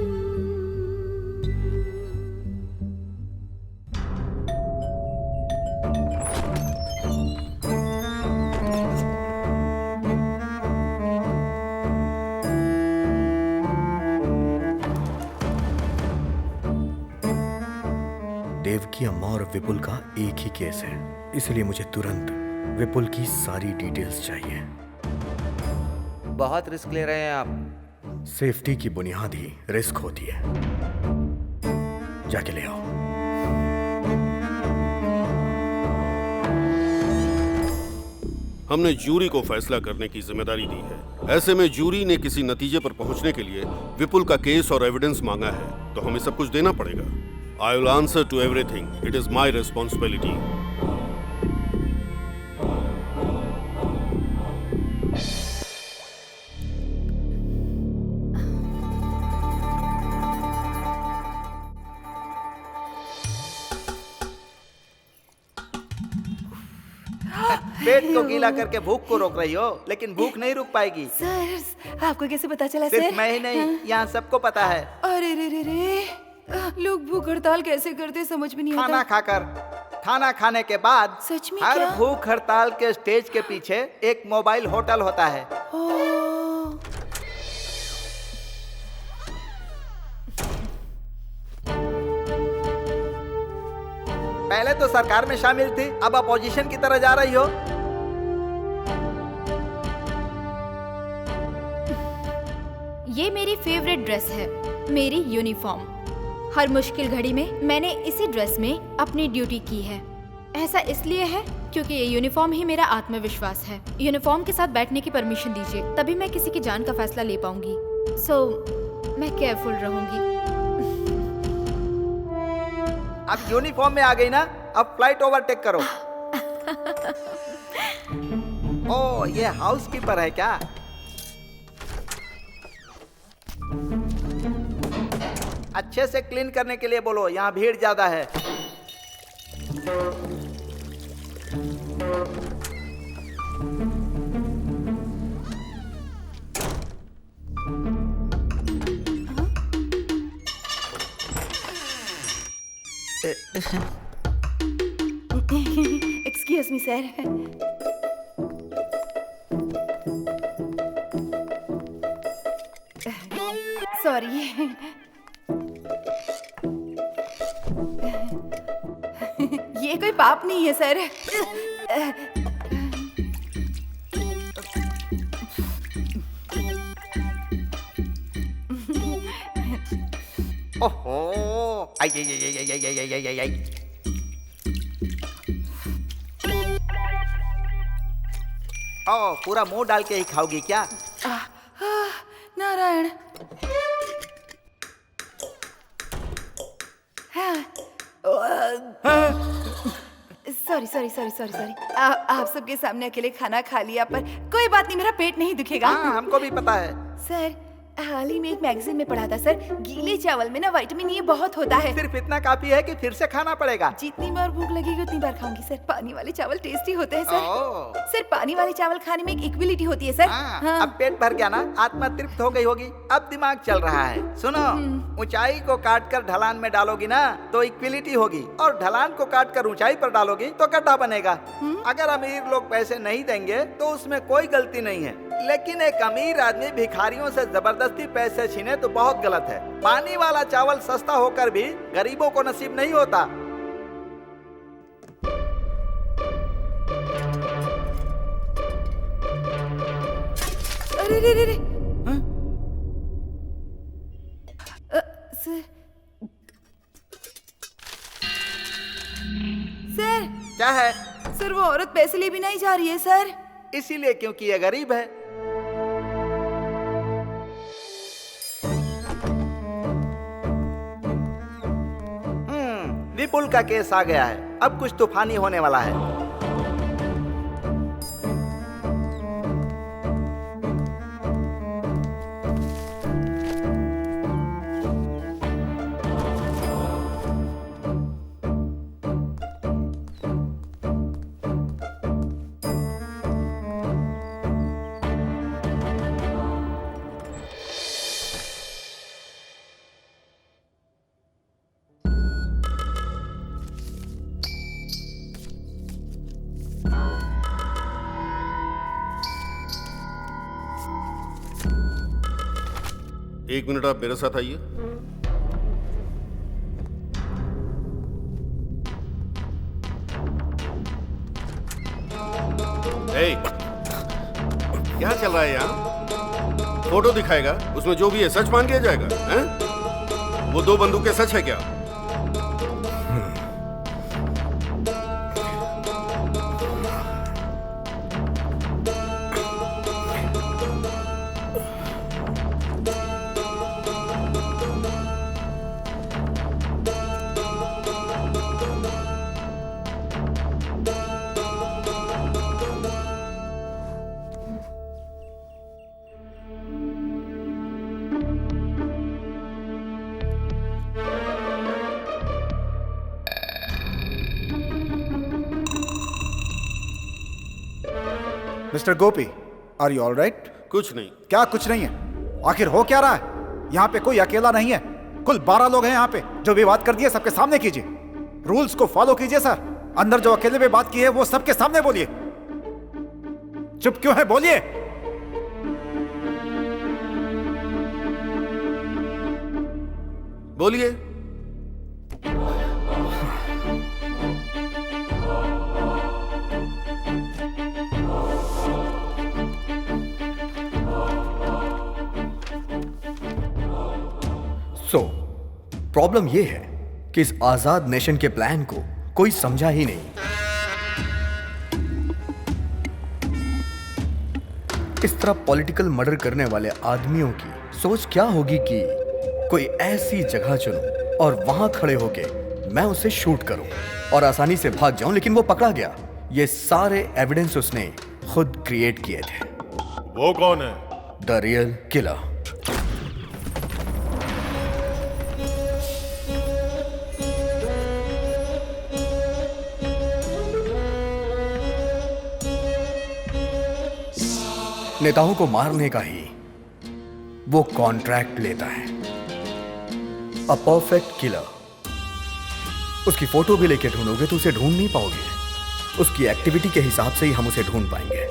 देव की अम्मा और विपुल का एक ही केस है, इसलिए मुझे तुरंत विपुल की सारी डिटेल्स चाहिए। बहुत रिस्क ले रहे हैं आप। सेफ्टी की बुनियाद ही रिस्क होती है। जाके ले आओ। हमने जूरी को फैसला करने की जिम्मेदारी दी है। ऐसे में जूरी ने किसी नतीजे पर पहुंचने के लिए विपुल का केस और एविडेंस मांगा है, तो हमें सब कुछ देना पड़ेगा। I will answer to everything. It is my responsibility. पेट को गीला करके भूख को रोक रही हो, लेकिन भूख नहीं रुक पाएगी। सर आपको कैसे पता चला सिर्फ सर? मैं ही नहीं, यहाँ सबको पता है। अरे रे रे रे, लोग भूख हड़ताल कैसे करते समझ में नहीं आता। खाना खाकर, खाना खाने के बाद सच में हर क्या? भूख हड़ताल के स्टेज के पीछे एक मोबाइल होटल होता है। पहले तो सरकार में शामिल थी, अब अपोजिशन की तरह जा रही हो। ये मेरी फेवरेट ड्रेस है, मेरी यूनिफॉर्म। हर मुश्किल घड़ी में मैंने इसी ड्रेस में अपनी ड्यूटी की है। ऐसा इसलिए है क्योंकि ये यूनिफॉर्म ही मेरा आत्मविश्वास है। यूनिफॉर्म के साथ बैठने की परमिशन दीजिए, तभी मैं किसी की जान का फैसला ले पाऊंगी। मैं केयरफुल रहूंगी। अब यूनिफॉर्म में आ गई ना, अब फ्लाइट ओवरटेक करो। ओ, ये हाउसकीपर है क्या? अच्छे से क्लीन करने के लिए बोलो, यहाँ भीड़ ज्यादा है। Excuse me sir. सॉरी। ये कोई पाप नहीं है सर। ओहो, आई आई आई आई आई आई आई आई आई। ओ, पूरा मुंह डाल के ही खाओगी क्या? Narayan. Sorry sorry sorry sorry sorry. आप सबके सामने अकेले खाना खा लिया, पर कोई बात नहीं, मेरा पेट नहीं दुखेगा। हाँ, हमको भी पता है। सर हाल ही में एक मैगजीन में पढ़ा था सर, गीले चावल में ना विटामिन ए बहुत होता है। सिर्फ इतना काफी है कि फिर से खाना पड़ेगा। जितनी बार भूख लगेगी उतनी बार खाऊंगी सर। पानी वाले चावल टेस्टी होते हैं सर। सर पानी वाले चावल खाने में एक इक्विलिटी होती है सर। हाँ। अब पेट भर गया ना, आत्मा तृप्त हो गई होगी, अब दिमाग चल रहा है। सुनो, ऊंचाई को काट कर ढलान में डालोगी ना तो इक्विलिटी होगी, और ढलान को काट कर ऊंचाई पर डालोगी तो गड्ढा बनेगा। अगर अमीर लोग पैसे नहीं देंगे तो उसमें कोई गलती नहीं है, लेकिन एक अमीर आदमी भिखारियों से जबरदस्ती पैसे छीने तो बहुत गलत है। पानी वाला चावल सस्ता होकर भी गरीबों को नसीब नहीं होता। अरे रे रे रे। सर सर क्या है? सर वो औरत पैसे लिए बिना ही जा रही है सर। इसीलिए क्योंकि ये गरीब है। विपुल का केस आ गया है, अब कुछ तूफानी होने वाला है। एक मिनट, आप मेरे साथ आइए। ए, क्या चल रहा है यहाँ? फोटो दिखाएगा, उसमें जो भी है सच मान लिया जाएगा, हैं? वो 2 बंदूकें सच है क्या? Mister Gopi, are you all right? कुछ नहीं। क्या कुछ नहीं है? आखिर हो क्या रहा है? यहाँ पे कोई अकेला नहीं है, कुल 12 लोग हैं यहाँ पे। जो भी बात कर दी है सबके सामने कीजिए, रूल्स को फॉलो कीजिए सर। अंदर जो अकेले में बात की है वो सबके सामने बोलिए। चुप क्यों है, बोलिए। बोलिए। प्रॉब्लम यह है कि इस आजाद नेशन के प्लान को कोई समझा ही नहीं। इस तरह पॉलिटिकल मर्डर करने वाले आदमियों की सोच क्या होगी कि कोई ऐसी जगह चुनूं और वहां खड़े होके मैं उसे शूट करूं और आसानी से भाग जाऊं, लेकिन वो पकड़ा गया। ये सारे एविडेंस उसने खुद क्रिएट किए थे। वो कौन है? The real killer. नेताओं को मारने का ही वो कॉन्ट्रैक्ट लेता है। A perfect killer. उसकी फोटो भी लेके ढूंढोगे तो उसे ढूंढ नहीं पाओगे। उसकी एक्टिविटी के हिसाब से ही हम उसे ढूंढ पाएंगे।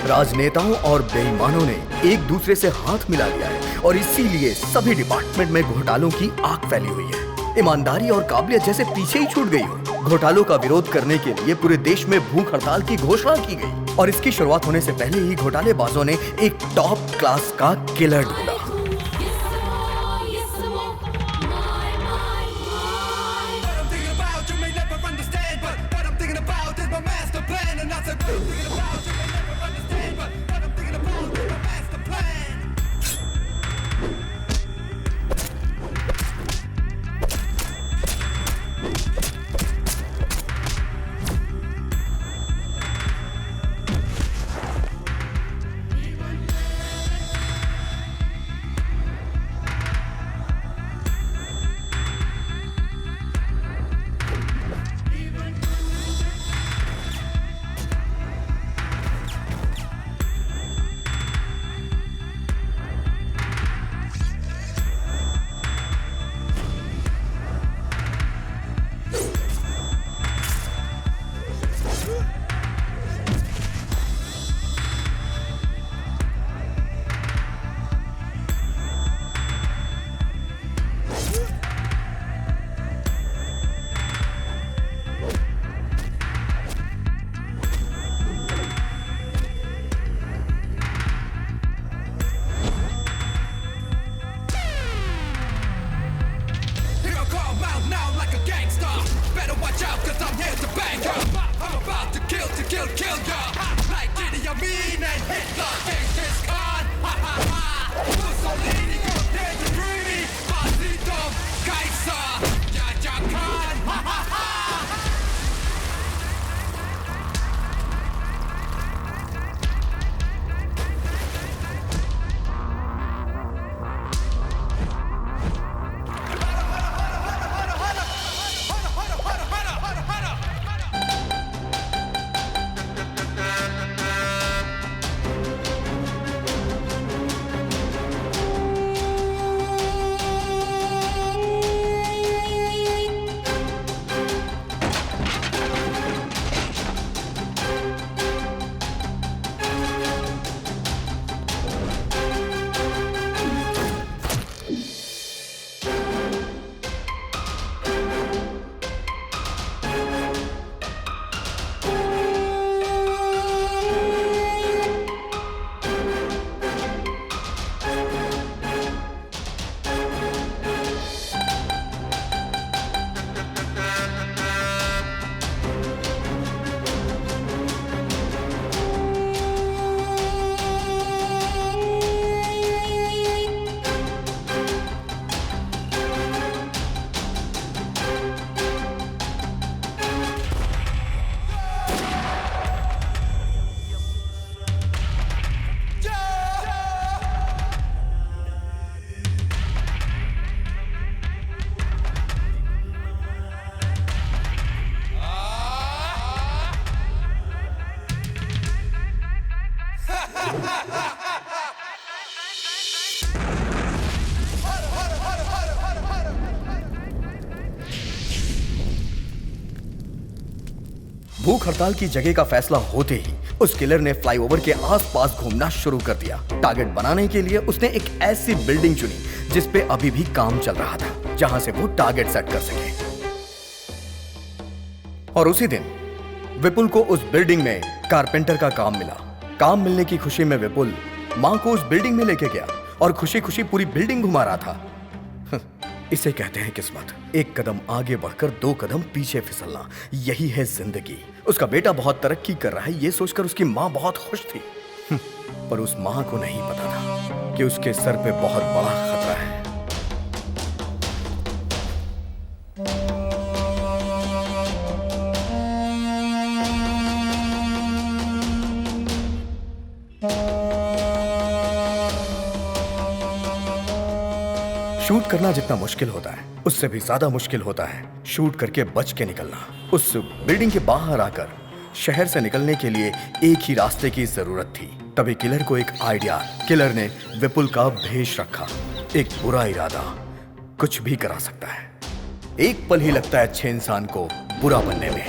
राजनेताओं और बेईमानों ने एक दूसरे से हाथ मिला लिया है और इसीलिए सभी डिपार्टमेंट में घोटालों की आग फैली हुई है। ईमानदारी और काबिलियत जैसे पीछे ही छूट गई हो। घोटालों का विरोध करने के लिए पूरे देश में भूख हड़ताल की घोषणा की गई और इसकी शुरुआत होने से पहले ही घोटालेबाजों ने एक टॉप क्लास का किलर ढूंढा। भूख हड़ताल की जगह का फैसला होते ही उस किलर ने फ्लाईओवर के आसपास घूमना शुरू कर दिया। टारगेट बनाने के लिए उसने एक ऐसी बिल्डिंग चुनी जिस पे अभी भी काम चल रहा था, जहां से वो टारगेट सेट कर सके। और उसी दिन विपुल को उस बिल्डिंग में कारपेंटर का काम मिला। काम मिलने की खुशी में विपुल मां को उस बिल्डिंग में लेके गया और खुशी खुशी पूरी बिल्डिंग घुमा रहा था। इसे कहते हैं किस्मत। एक कदम आगे बढ़कर 2 कदम पीछे फिसलना, यही है जिंदगी। उसका बेटा बहुत तरक्की कर रहा है, ये सोचकर उसकी मां बहुत खुश थी। पर उस मां को नहीं पता था कि उसके सर पे बहुत बड़ा खतरा है। शूट करना जितना मुश्किल होता है, उससे भी ज्यादा मुश्किल होता है शूट करके बच के निकलना। उस बिल्डिंग के बाहर आकर शहर से निकलने के लिए एक ही रास्ते की जरूरत थी। तभी किलर को एक आइडिया। किलर ने विपुल का भेष रखा। एक बुरा इरादा कुछ भी करा सकता है। एक पल ही लगता है अच्छे इंसान को बुरा बनने में।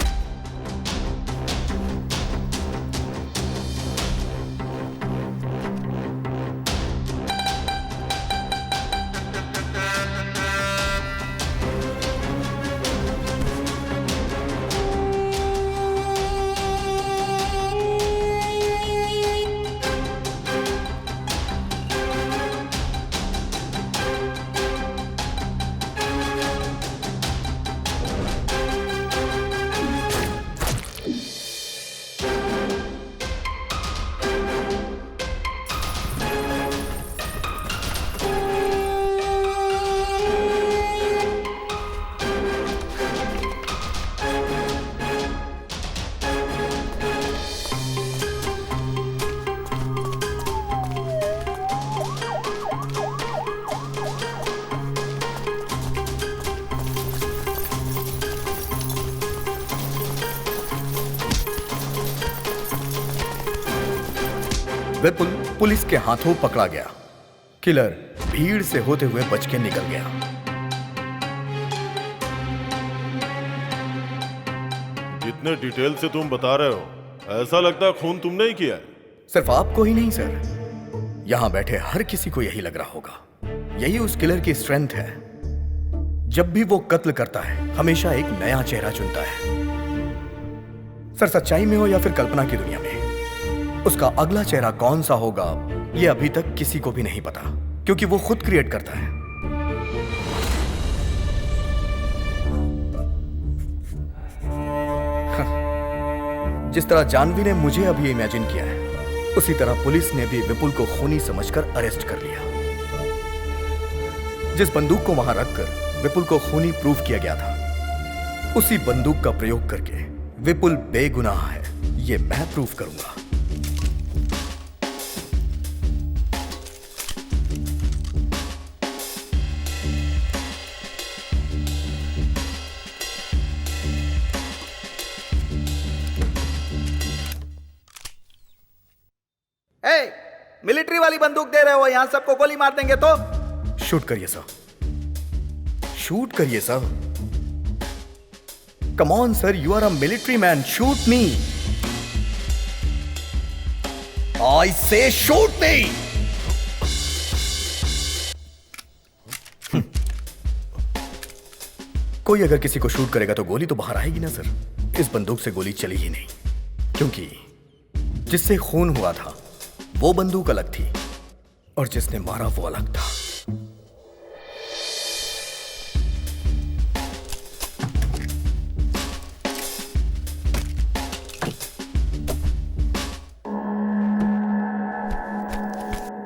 विपुल पुलिस के हाथों पकड़ा गया। किलर भीड़ से होते हुए बच के निकल गया। जितने डिटेल से तुम बता रहे हो, ऐसा लगता है खून तुमने ही किया है। सिर्फ आपको ही नहीं सर, यहां बैठे हर किसी को यही लग रहा होगा। यही उस किलर की स्ट्रेंथ है। जब भी वो कत्ल करता है, हमेशा एक नया चेहरा चुनता है। सर, सच्चाई में हो या फिर कल्पना की दुनिया में, उसका अगला चेहरा कौन सा होगा ये अभी तक किसी को भी नहीं पता, क्योंकि वो खुद क्रिएट करता है। जिस तरह जानवी ने मुझे अभी इमेजिन किया है, उसी तरह पुलिस ने भी विपुल को खूनी समझकर अरेस्ट कर लिया। जिस बंदूक को वहां रखकर विपुल को खूनी प्रूफ किया गया था, उसी बंदूक का प्रयोग करके विपुल बेगुनाह है, ये मैं प्रूफ करूंगा। मिलिट्री वाली बंदूक दे रहे हो, यहां सबको गोली मार देंगे तो? शूट करिए सर, शूट करिए sir. Come on sir, you are a military man, shoot me. I say shoot मी। कोई अगर किसी को शूट करेगा तो गोली तो बाहर आएगी ना सर। इस बंदूक से गोली चली ही नहीं, क्योंकि जिससे खून हुआ था वो बंदूक अलग थी और जिसने मारा वो अलग था।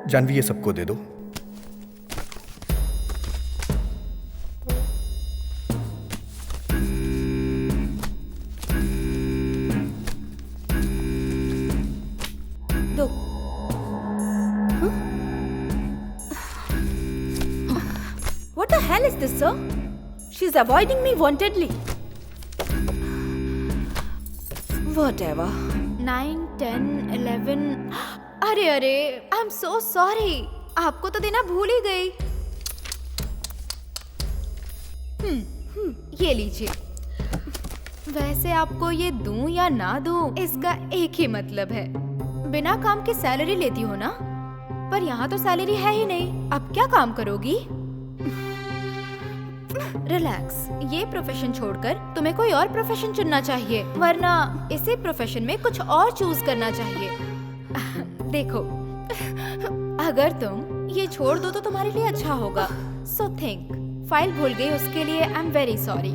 जानवी, ये सबको दे दो। What the hell is this, sir? She's avoiding me wantedly. Whatever. 9, 10, 11. अरे अरे, आई एम सो सॉरी। आपको तो देना भूल ही गई। ये लीजिए। वैसे आपको ये दूं या ना दूं, इसका एक ही मतलब है, बिना काम के सैलरी लेती हो ना। पर यहाँ तो सैलरी है ही नहीं, अब क्या काम करोगी? रिलैक्स, ये प्रोफेशन छोड़कर तुम्हें कोई और प्रोफेशन चुनना चाहिए, वरना इसी प्रोफेशन में कुछ और चूज करना चाहिए। देखो, अगर तुम ये छोड़ दो तो तुम्हारे लिए अच्छा होगा। So think. फाइल भूल गई उसके लिए I am very sorry.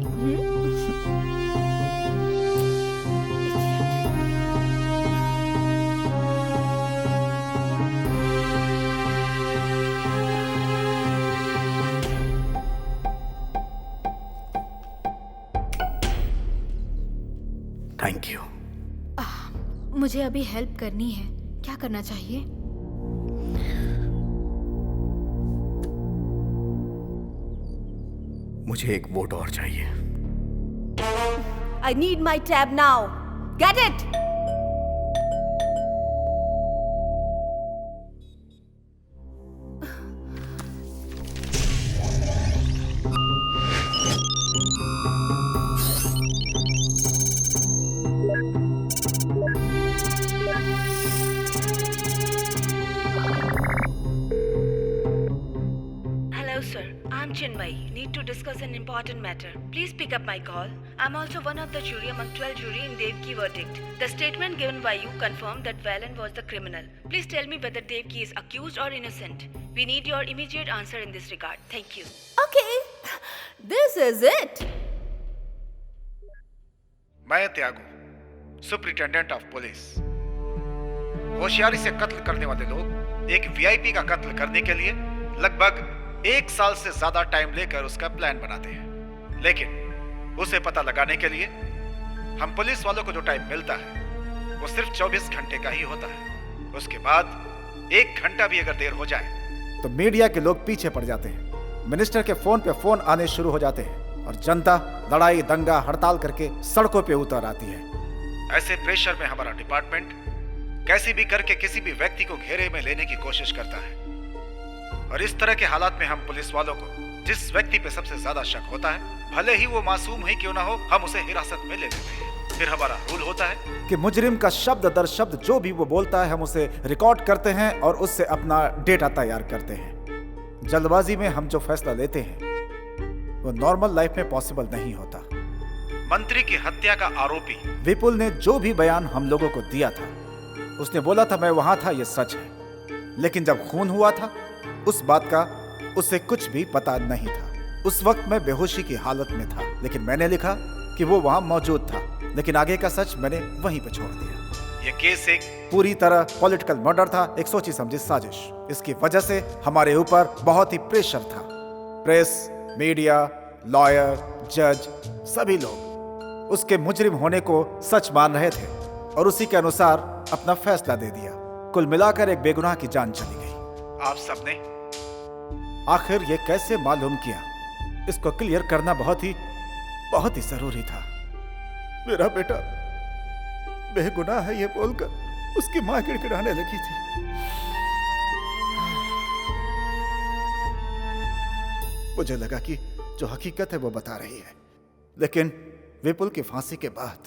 Thank you. मुझे अभी हेल्प करनी है, क्या करना चाहिए? मुझे एक वोट और चाहिए। I need my tab now. Get it? Hello, sir. I'm Chinmay. Need to discuss an important matter. Please pick up my call. I'm also one of the jury among 12 jury in Devki verdict. The statement given by you confirmed that Valen was the criminal. Please tell me whether Devki is accused or innocent. We need your immediate answer in this regard. Thank you. Okay. This is it. मैं त्यागू, superintendent of police. होशियारी से कत्ल करने वाले लोग एक VIP का कत्ल करने के लिए लगभग 1 साल से ज्यादा टाइम लेकर उसका प्लान बनाते हैं, लेकिन उसे पता लगाने के लिए हम पुलिस वालों को जो टाइम मिलता है वो सिर्फ 24 घंटे का ही होता है। उसके बाद 1 घंटा भी अगर देर हो जाए तो मीडिया के लोग पीछे पड़ जाते हैं, मिनिस्टर के फोन पे फोन आने शुरू हो जाते हैं और जनता लड़ाई दंगा हड़ताल करके सड़कों पे उतर आती है। ऐसे प्रेशर में हमारा डिपार्टमेंट कैसी भी करके किसी भी व्यक्ति को घेरे में लेने की कोशिश करता है, और इस तरह के हालात में हम पुलिस वालों को जिस व्यक्ति पे सबसे ज्यादा शक होता है, भले ही वो मासूम ही क्यों ना हो, हम उसे हिरासत में ले लेते हैं। फिर हमारा रूल होता है कि मुजरिम का शब्द दर शब्द जो भी वो बोलता है हम उसे रिकॉर्ड करते हैं और उससे अपना डेटा तैयार करते हैं। जल्दबाजी में हम जो फैसला लेते हैं वो नॉर्मल लाइफ में पॉसिबल नहीं होता। मंत्री की हत्या का आरोपी विपुल ने जो भी बयान हम लोगों को दिया था, उसने बोला था मैं वहां था, ये सच है, लेकिन जब खून हुआ था उस बात का उसे कुछ भी पता नहीं था। उस वक्त मैं बेहोशी की हालत में था, लेकिन मैंने लिखा कि वो वहां मौजूद था, लेकिन आगे का सच मैंने वहीं पे छोड़ दिया। ये केस एक पूरी तरह पॉलिटिकल मर्डर था, एक सोची समझी साजिश। इसकी वजह से हमारे ऊपर बहुत ही प्रेशर था। प्रेस, मीडिया, लॉयर, जज, सभी लोग उसके मुजरिम होने को सच मान रहे थे और उसी के अनुसार अपना फैसला दे दिया। कुल मिलाकर एक बेगुनाह की जान चली गई। आप सबने आखिर ये कैसे मालूम किया, इसको क्लियर करना बहुत ही जरूरी था। मेरा बेटा बेगुनाह है ये बोलकर उसकी मां गिड़गिड़ाने लगी थी। मुझे लगा कि जो हकीकत है वो बता रही है, लेकिन विपुल की फांसी के बाद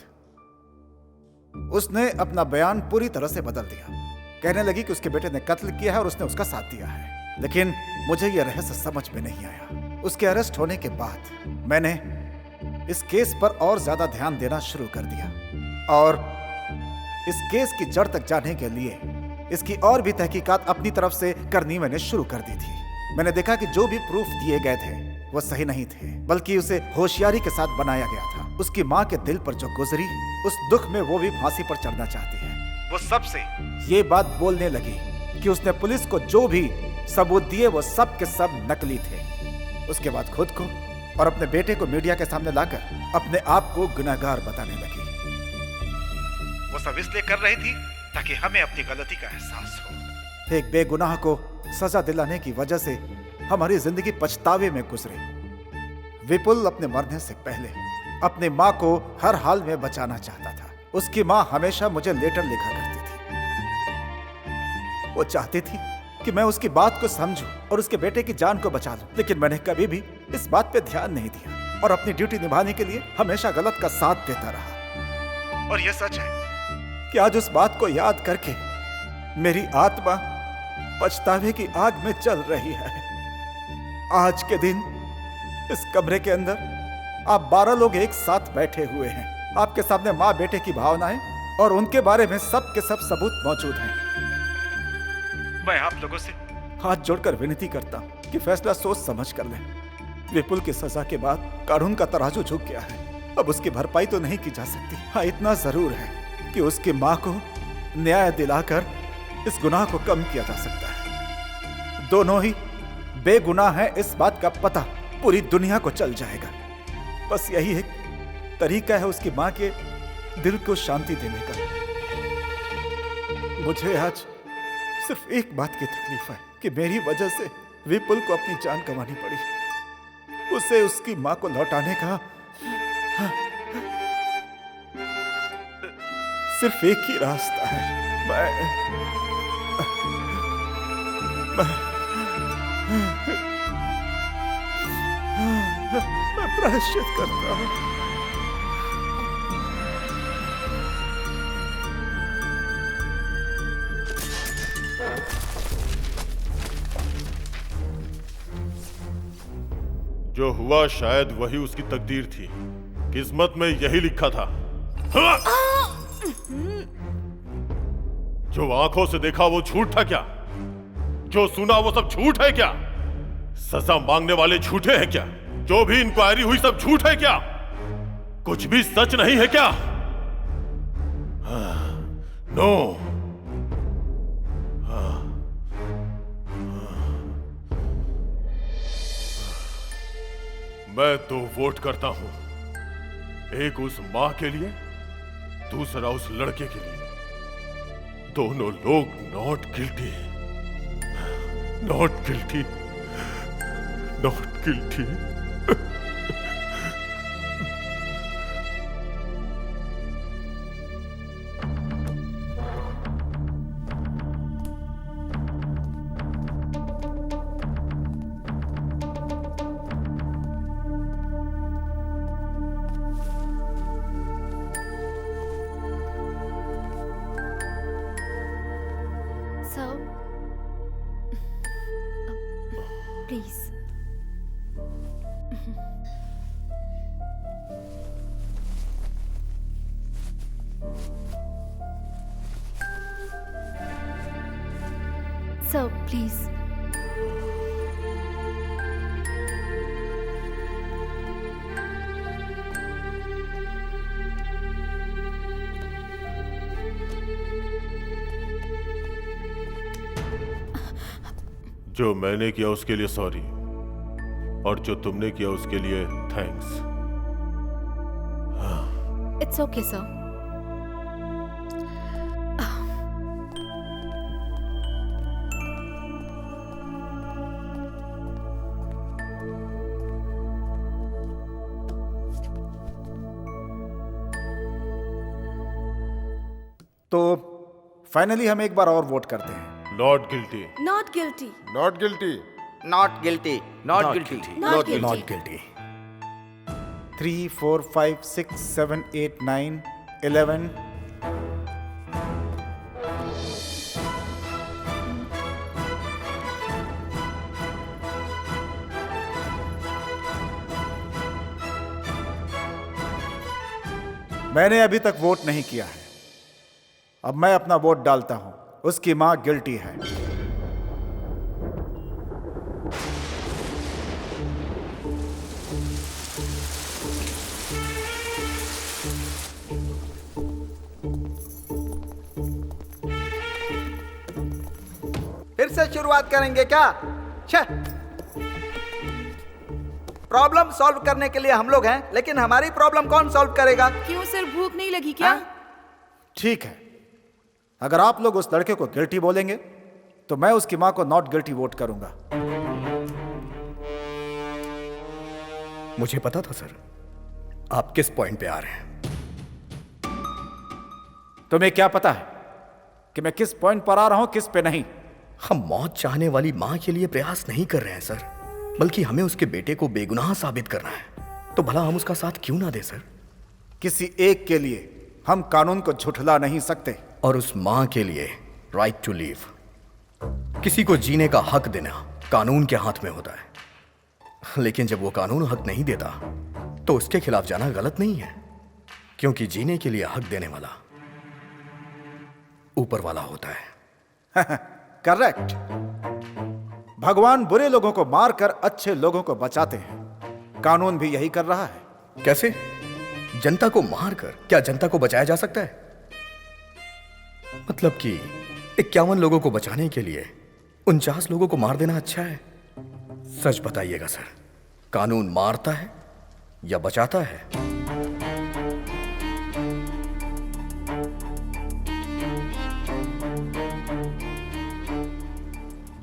उसने अपना बयान पूरी तरह से बदल दिया। कहने लगी कि उसके बेटे ने कत्ल किया है और उसने उसका साथ दिया है, लेकिन मुझे यह रहस्य समझ में नहीं आया। उसके अरेस्ट होने के बाद मैंने इस केस पर और ज्यादा ध्यान देना शुरू कर दिया और इस केस की जड़ तक जाने के लिए इसकी और भी तहकीकात अपनी तरफ से करनी मैंने शुरू कर दी थी। मैंने देखा कि जो भी प्रूफ दिए गए थे वो सही नहीं थे, बल्कि उसे होशियारी के साथ बनाया गया था। उसकी माँ के दिल पर जो गुजरी, उस दुख में वो भी फांसी पर चढ़ना चाहती है। वो सबसे ये बात बोलने लगी कि उसने पुलिस को जो भी सबूत दिए वो सब के सब नकली थे। उसके बाद खुद को और अपने बेटे को मीडिया के सामने लाकर अपने आप को गुनहगार बताने लगी। वो सब इसलिए कर रही थी ताकि हमें अपनी गलती का एहसास हो। एक बेगुनाह को सजा दिलाने की वजह से हमारी जिंदगी पछतावे में गुजरी। विपुल अपने मरने से पहले अपनी माँ को हर हाल में बचाना चाहता था। उसकी माँ हमेशा मुझे लेटर लिखा करती थी। वो चाहती थी कि मैं उसकी बात को समझूं और उसके बेटे की जान को बचा लूं, लेकिन मैंने कभी भी इस बात पे ध्यान नहीं दिया। और अपनी ड्यूटी निभाने के लिए हमेशा गलत का साथ देता रहा। और यह सच है कि आज उस बात को याद करके मेरी आत्मा पछतावे की आग में जल रही है। आज के दिन इस कमरे के अंदर आप 12 लोग एक साथ बैठे हुए हैं। आपके सामने माँ बेटे की भावनाएं और उनके बारे में सब के सब सबूत मौजूद हैं। मैं आप लोगों से हाथ जोड़कर विनती करता हूं कि फैसला सोच समझ कर लें। विपुल की सजा के बाद कानून का तराजू झुक गया है। अब उसकी भरपाई तो नहीं की जा सकती। हाँ, इतना जरूर है कि उसकी माँ को न्याय दिलाकर इस गुनाह को कम किया जा सकता है। दोनों ही बेगुनाह हैं, इस बात का पता पूरी दुनिया को चल जाएगा। बस यही एक तरीका है उसकी माँ के दिल को शांति देने का। मुझे आज सिर्फ एक बात की तकलीफ है कि मेरी वजह से विपुल को अपनी जान गंवानी पड़ी। उसे उसकी माँ को लौटाने का सिर्फ एक ही रास्ता है। मैं प्रायश्चित करता हूँ। जो हुआ शायद वही उसकी तकदीर थी। किस्मत में यही लिखा था। जो आंखों से देखा वो झूठ था क्या? जो सुना वो सब झूठ है क्या? सजा मांगने वाले झूठे हैं क्या? जो भी इंक्वायरी हुई सब झूठ है क्या? कुछ भी सच नहीं है क्या? नो। मैं तो वोट करता हूं, एक उस मां के लिए, दूसरा उस लड़के के लिए। दोनों लोग not guilty, not guilty, not guilty. Please. Sir please. जो मैंने किया उसके लिए सॉरी, और जो तुमने किया उसके लिए थैंक्स। It's okay sir. तो फाइनली हम एक बार और वोट करते हैं। Not guilty, not guilty, not guilty, not guilty, not guilty, not guilty. Not guilty. 3, 4, 5, 6, 7, 8, 9, 11। मैंने अभी तक वोट नहीं किया है। अब मैं अपना वोट डालता हूं। उसकी मां गिल्टी है। फिर से शुरुआत करेंगे क्या? प्रॉब्लम सॉल्व करने के लिए हम लोग हैं, लेकिन हमारी प्रॉब्लम कौन सॉल्व करेगा? क्यों सर, भूख नहीं लगी क्या? ठीक है, अगर आप लोग उस लड़के को गिल्टी बोलेंगे तो मैं उसकी मां को नॉट गिल्टी वोट करूंगा। मुझे पता था सर आप किस पॉइंट पे आ रहे हैं। तुम्हें क्या पता है कि मैं किस पॉइंट पर आ रहा हूं, किस पे नहीं? हम मौत चाहने वाली मां के लिए प्रयास नहीं कर रहे हैं सर, बल्कि हमें उसके बेटे को बेगुनाह साबित करना है। तो भला हम उसका साथ क्यों ना दे सर? किसी एक के लिए हम कानून को झुठला नहीं सकते। और उस मां के लिए राइट टू लीव, किसी को जीने का हक देना कानून के हाथ में होता है। लेकिन जब वो कानून हक नहीं देता तो उसके खिलाफ जाना गलत नहीं है, क्योंकि जीने के लिए हक देने वाला ऊपर वाला होता है। करेक्ट। भगवान बुरे लोगों को मारकर अच्छे लोगों को बचाते हैं। कानून भी यही कर रहा है। कैसे? जनता को मारकर क्या जनता को बचाया जा सकता है? मतलब कि 51 लोगों को बचाने के लिए 49 लोगों को मार देना अच्छा है? सच बताइएगा सर, कानून मारता है या बचाता है?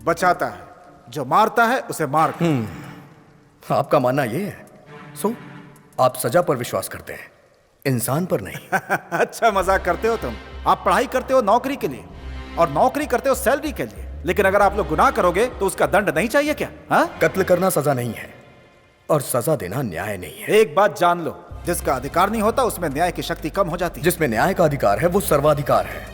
बचाता है। जो मारता है उसे मार। आपका मानना यह है? सो आप सजा पर विश्वास करते हैं, इंसान पर नहीं। अच्छा मजाक करते हो तुम। आप पढ़ाई करते हो नौकरी के लिए और नौकरी करते हो सैलरी के लिए, लेकिन अगर आप लोग गुनाह करोगे तो उसका दंड नहीं चाहिए क्या? हाँ? कत्ल करना सजा नहीं है और सजा देना न्याय नहीं है। एक बात जान लो, जिसका अधिकार नहीं होता उसमें न्याय की शक्ति कम हो जाती है। जिसमें न्याय का अधिकार है वो सर्वाधिकार है।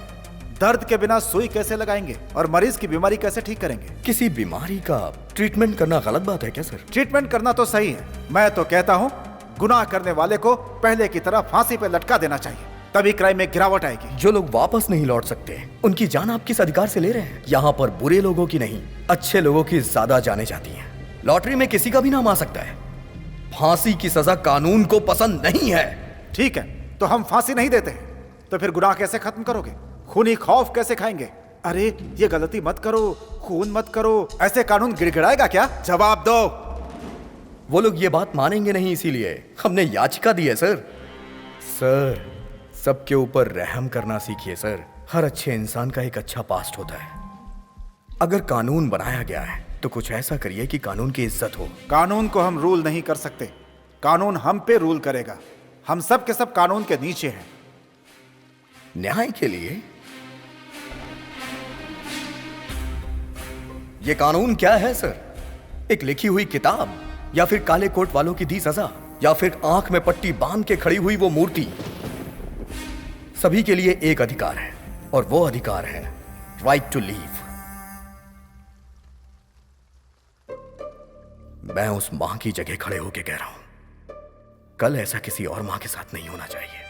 दर्द के बिना सुई कैसे लगाएंगे और मरीज की बीमारी कैसे ठीक करेंगे? किसी बीमारी का ट्रीटमेंट करना गलत बात है क्या सर? ट्रीटमेंट करना तो सही है। मैं तो कहता हूँ गुनाह करने वाले को पहले की तरह फांसी पे लटका देना चाहिए, तभी क्राइम में गिरावट आएगी। जो लोग वापस नहीं लौट सकते उनकी जान आप किस अधिकार से ले रहे हैं? यहाँ पर बुरे लोगों की नहीं, अच्छे लोगों की ज्यादा जाने जाती हैं। लॉटरी में किसी का भी नाम आ सकता है। फांसी की सजा कानून को पसंद नहीं है। ठीक है, तो हम फांसी नहीं देते हैं, तो फिर गुनाह कैसे खत्म करोगे? खूनी खौफ कैसे खाएंगे? अरे ये गलती मत करो, खून मत करो, ऐसे कानून गिड़गिड़ाएगा क्या? जवाब दो। वो लोग ये बात मानेंगे नहीं, इसीलिए हमने याचिका दी है सर। सर, सबके ऊपर रहम करना सीखिए सर। हर अच्छे इंसान का एक अच्छा पास्ट होता है। अगर कानून बनाया गया है तो कुछ ऐसा करिए कि कानून की इज्जत हो। कानून को हम रूल नहीं कर सकते, कानून हम पे रूल करेगा। हम सब के सब कानून के नीचे हैं। न्याय के लिए ये कानून क्या है सर? एक लिखी हुई किताब, या फिर काले कोट वालों की दी सजा, या फिर आंख में पट्टी बांध के खड़ी हुई वो मूर्ति? सभी के लिए एक अधिकार है और वो अधिकार है राइट टू लीव। मैं उस मां की जगह खड़े होकर कह रहा हूं, कल ऐसा किसी और मां के साथ नहीं होना चाहिए,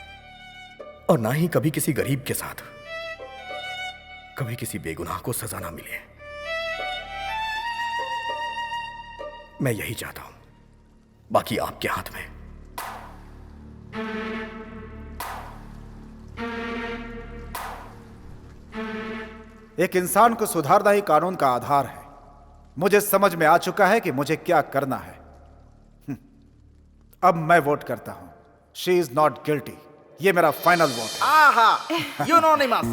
और ना ही कभी किसी गरीब के साथ, कभी किसी बेगुनाह को सजा ना मिले। मैं यही चाहता हूं, बाकी आपके हाथ में। एक इंसान को सुधारना ही कानून का आधार है। मुझे समझ में आ चुका है कि मुझे क्या करना है। अब मैं वोट करता हूं, शी इज नॉट गिल्टी। ये मेरा फाइनल वोट है। आहा, यूनोनिमस।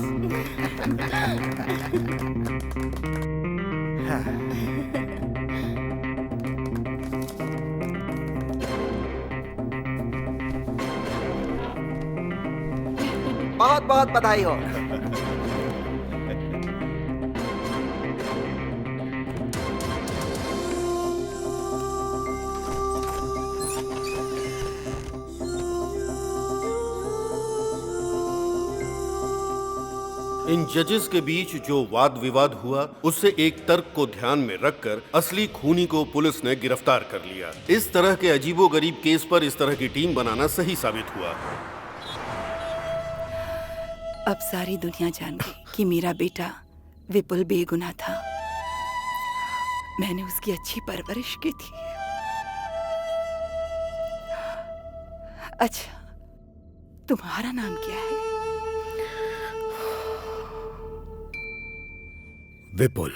बहुत बहुत बधाई हो। इन जजेस के बीच जो वाद विवाद हुआ उससे एक तर्क को ध्यान में रखकर असली खूनी को पुलिस ने गिरफ्तार कर लिया। इस तरह के अजीबोगरीब केस पर इस तरह की टीम बनाना सही साबित हुआ। अब सारी दुनिया जान गई कि मेरा बेटा विपुल बेगुनाह था। मैंने उसकी अच्छी परवरिश की थी। अच्छा, तुम्हारा नाम क्या है? विपुल।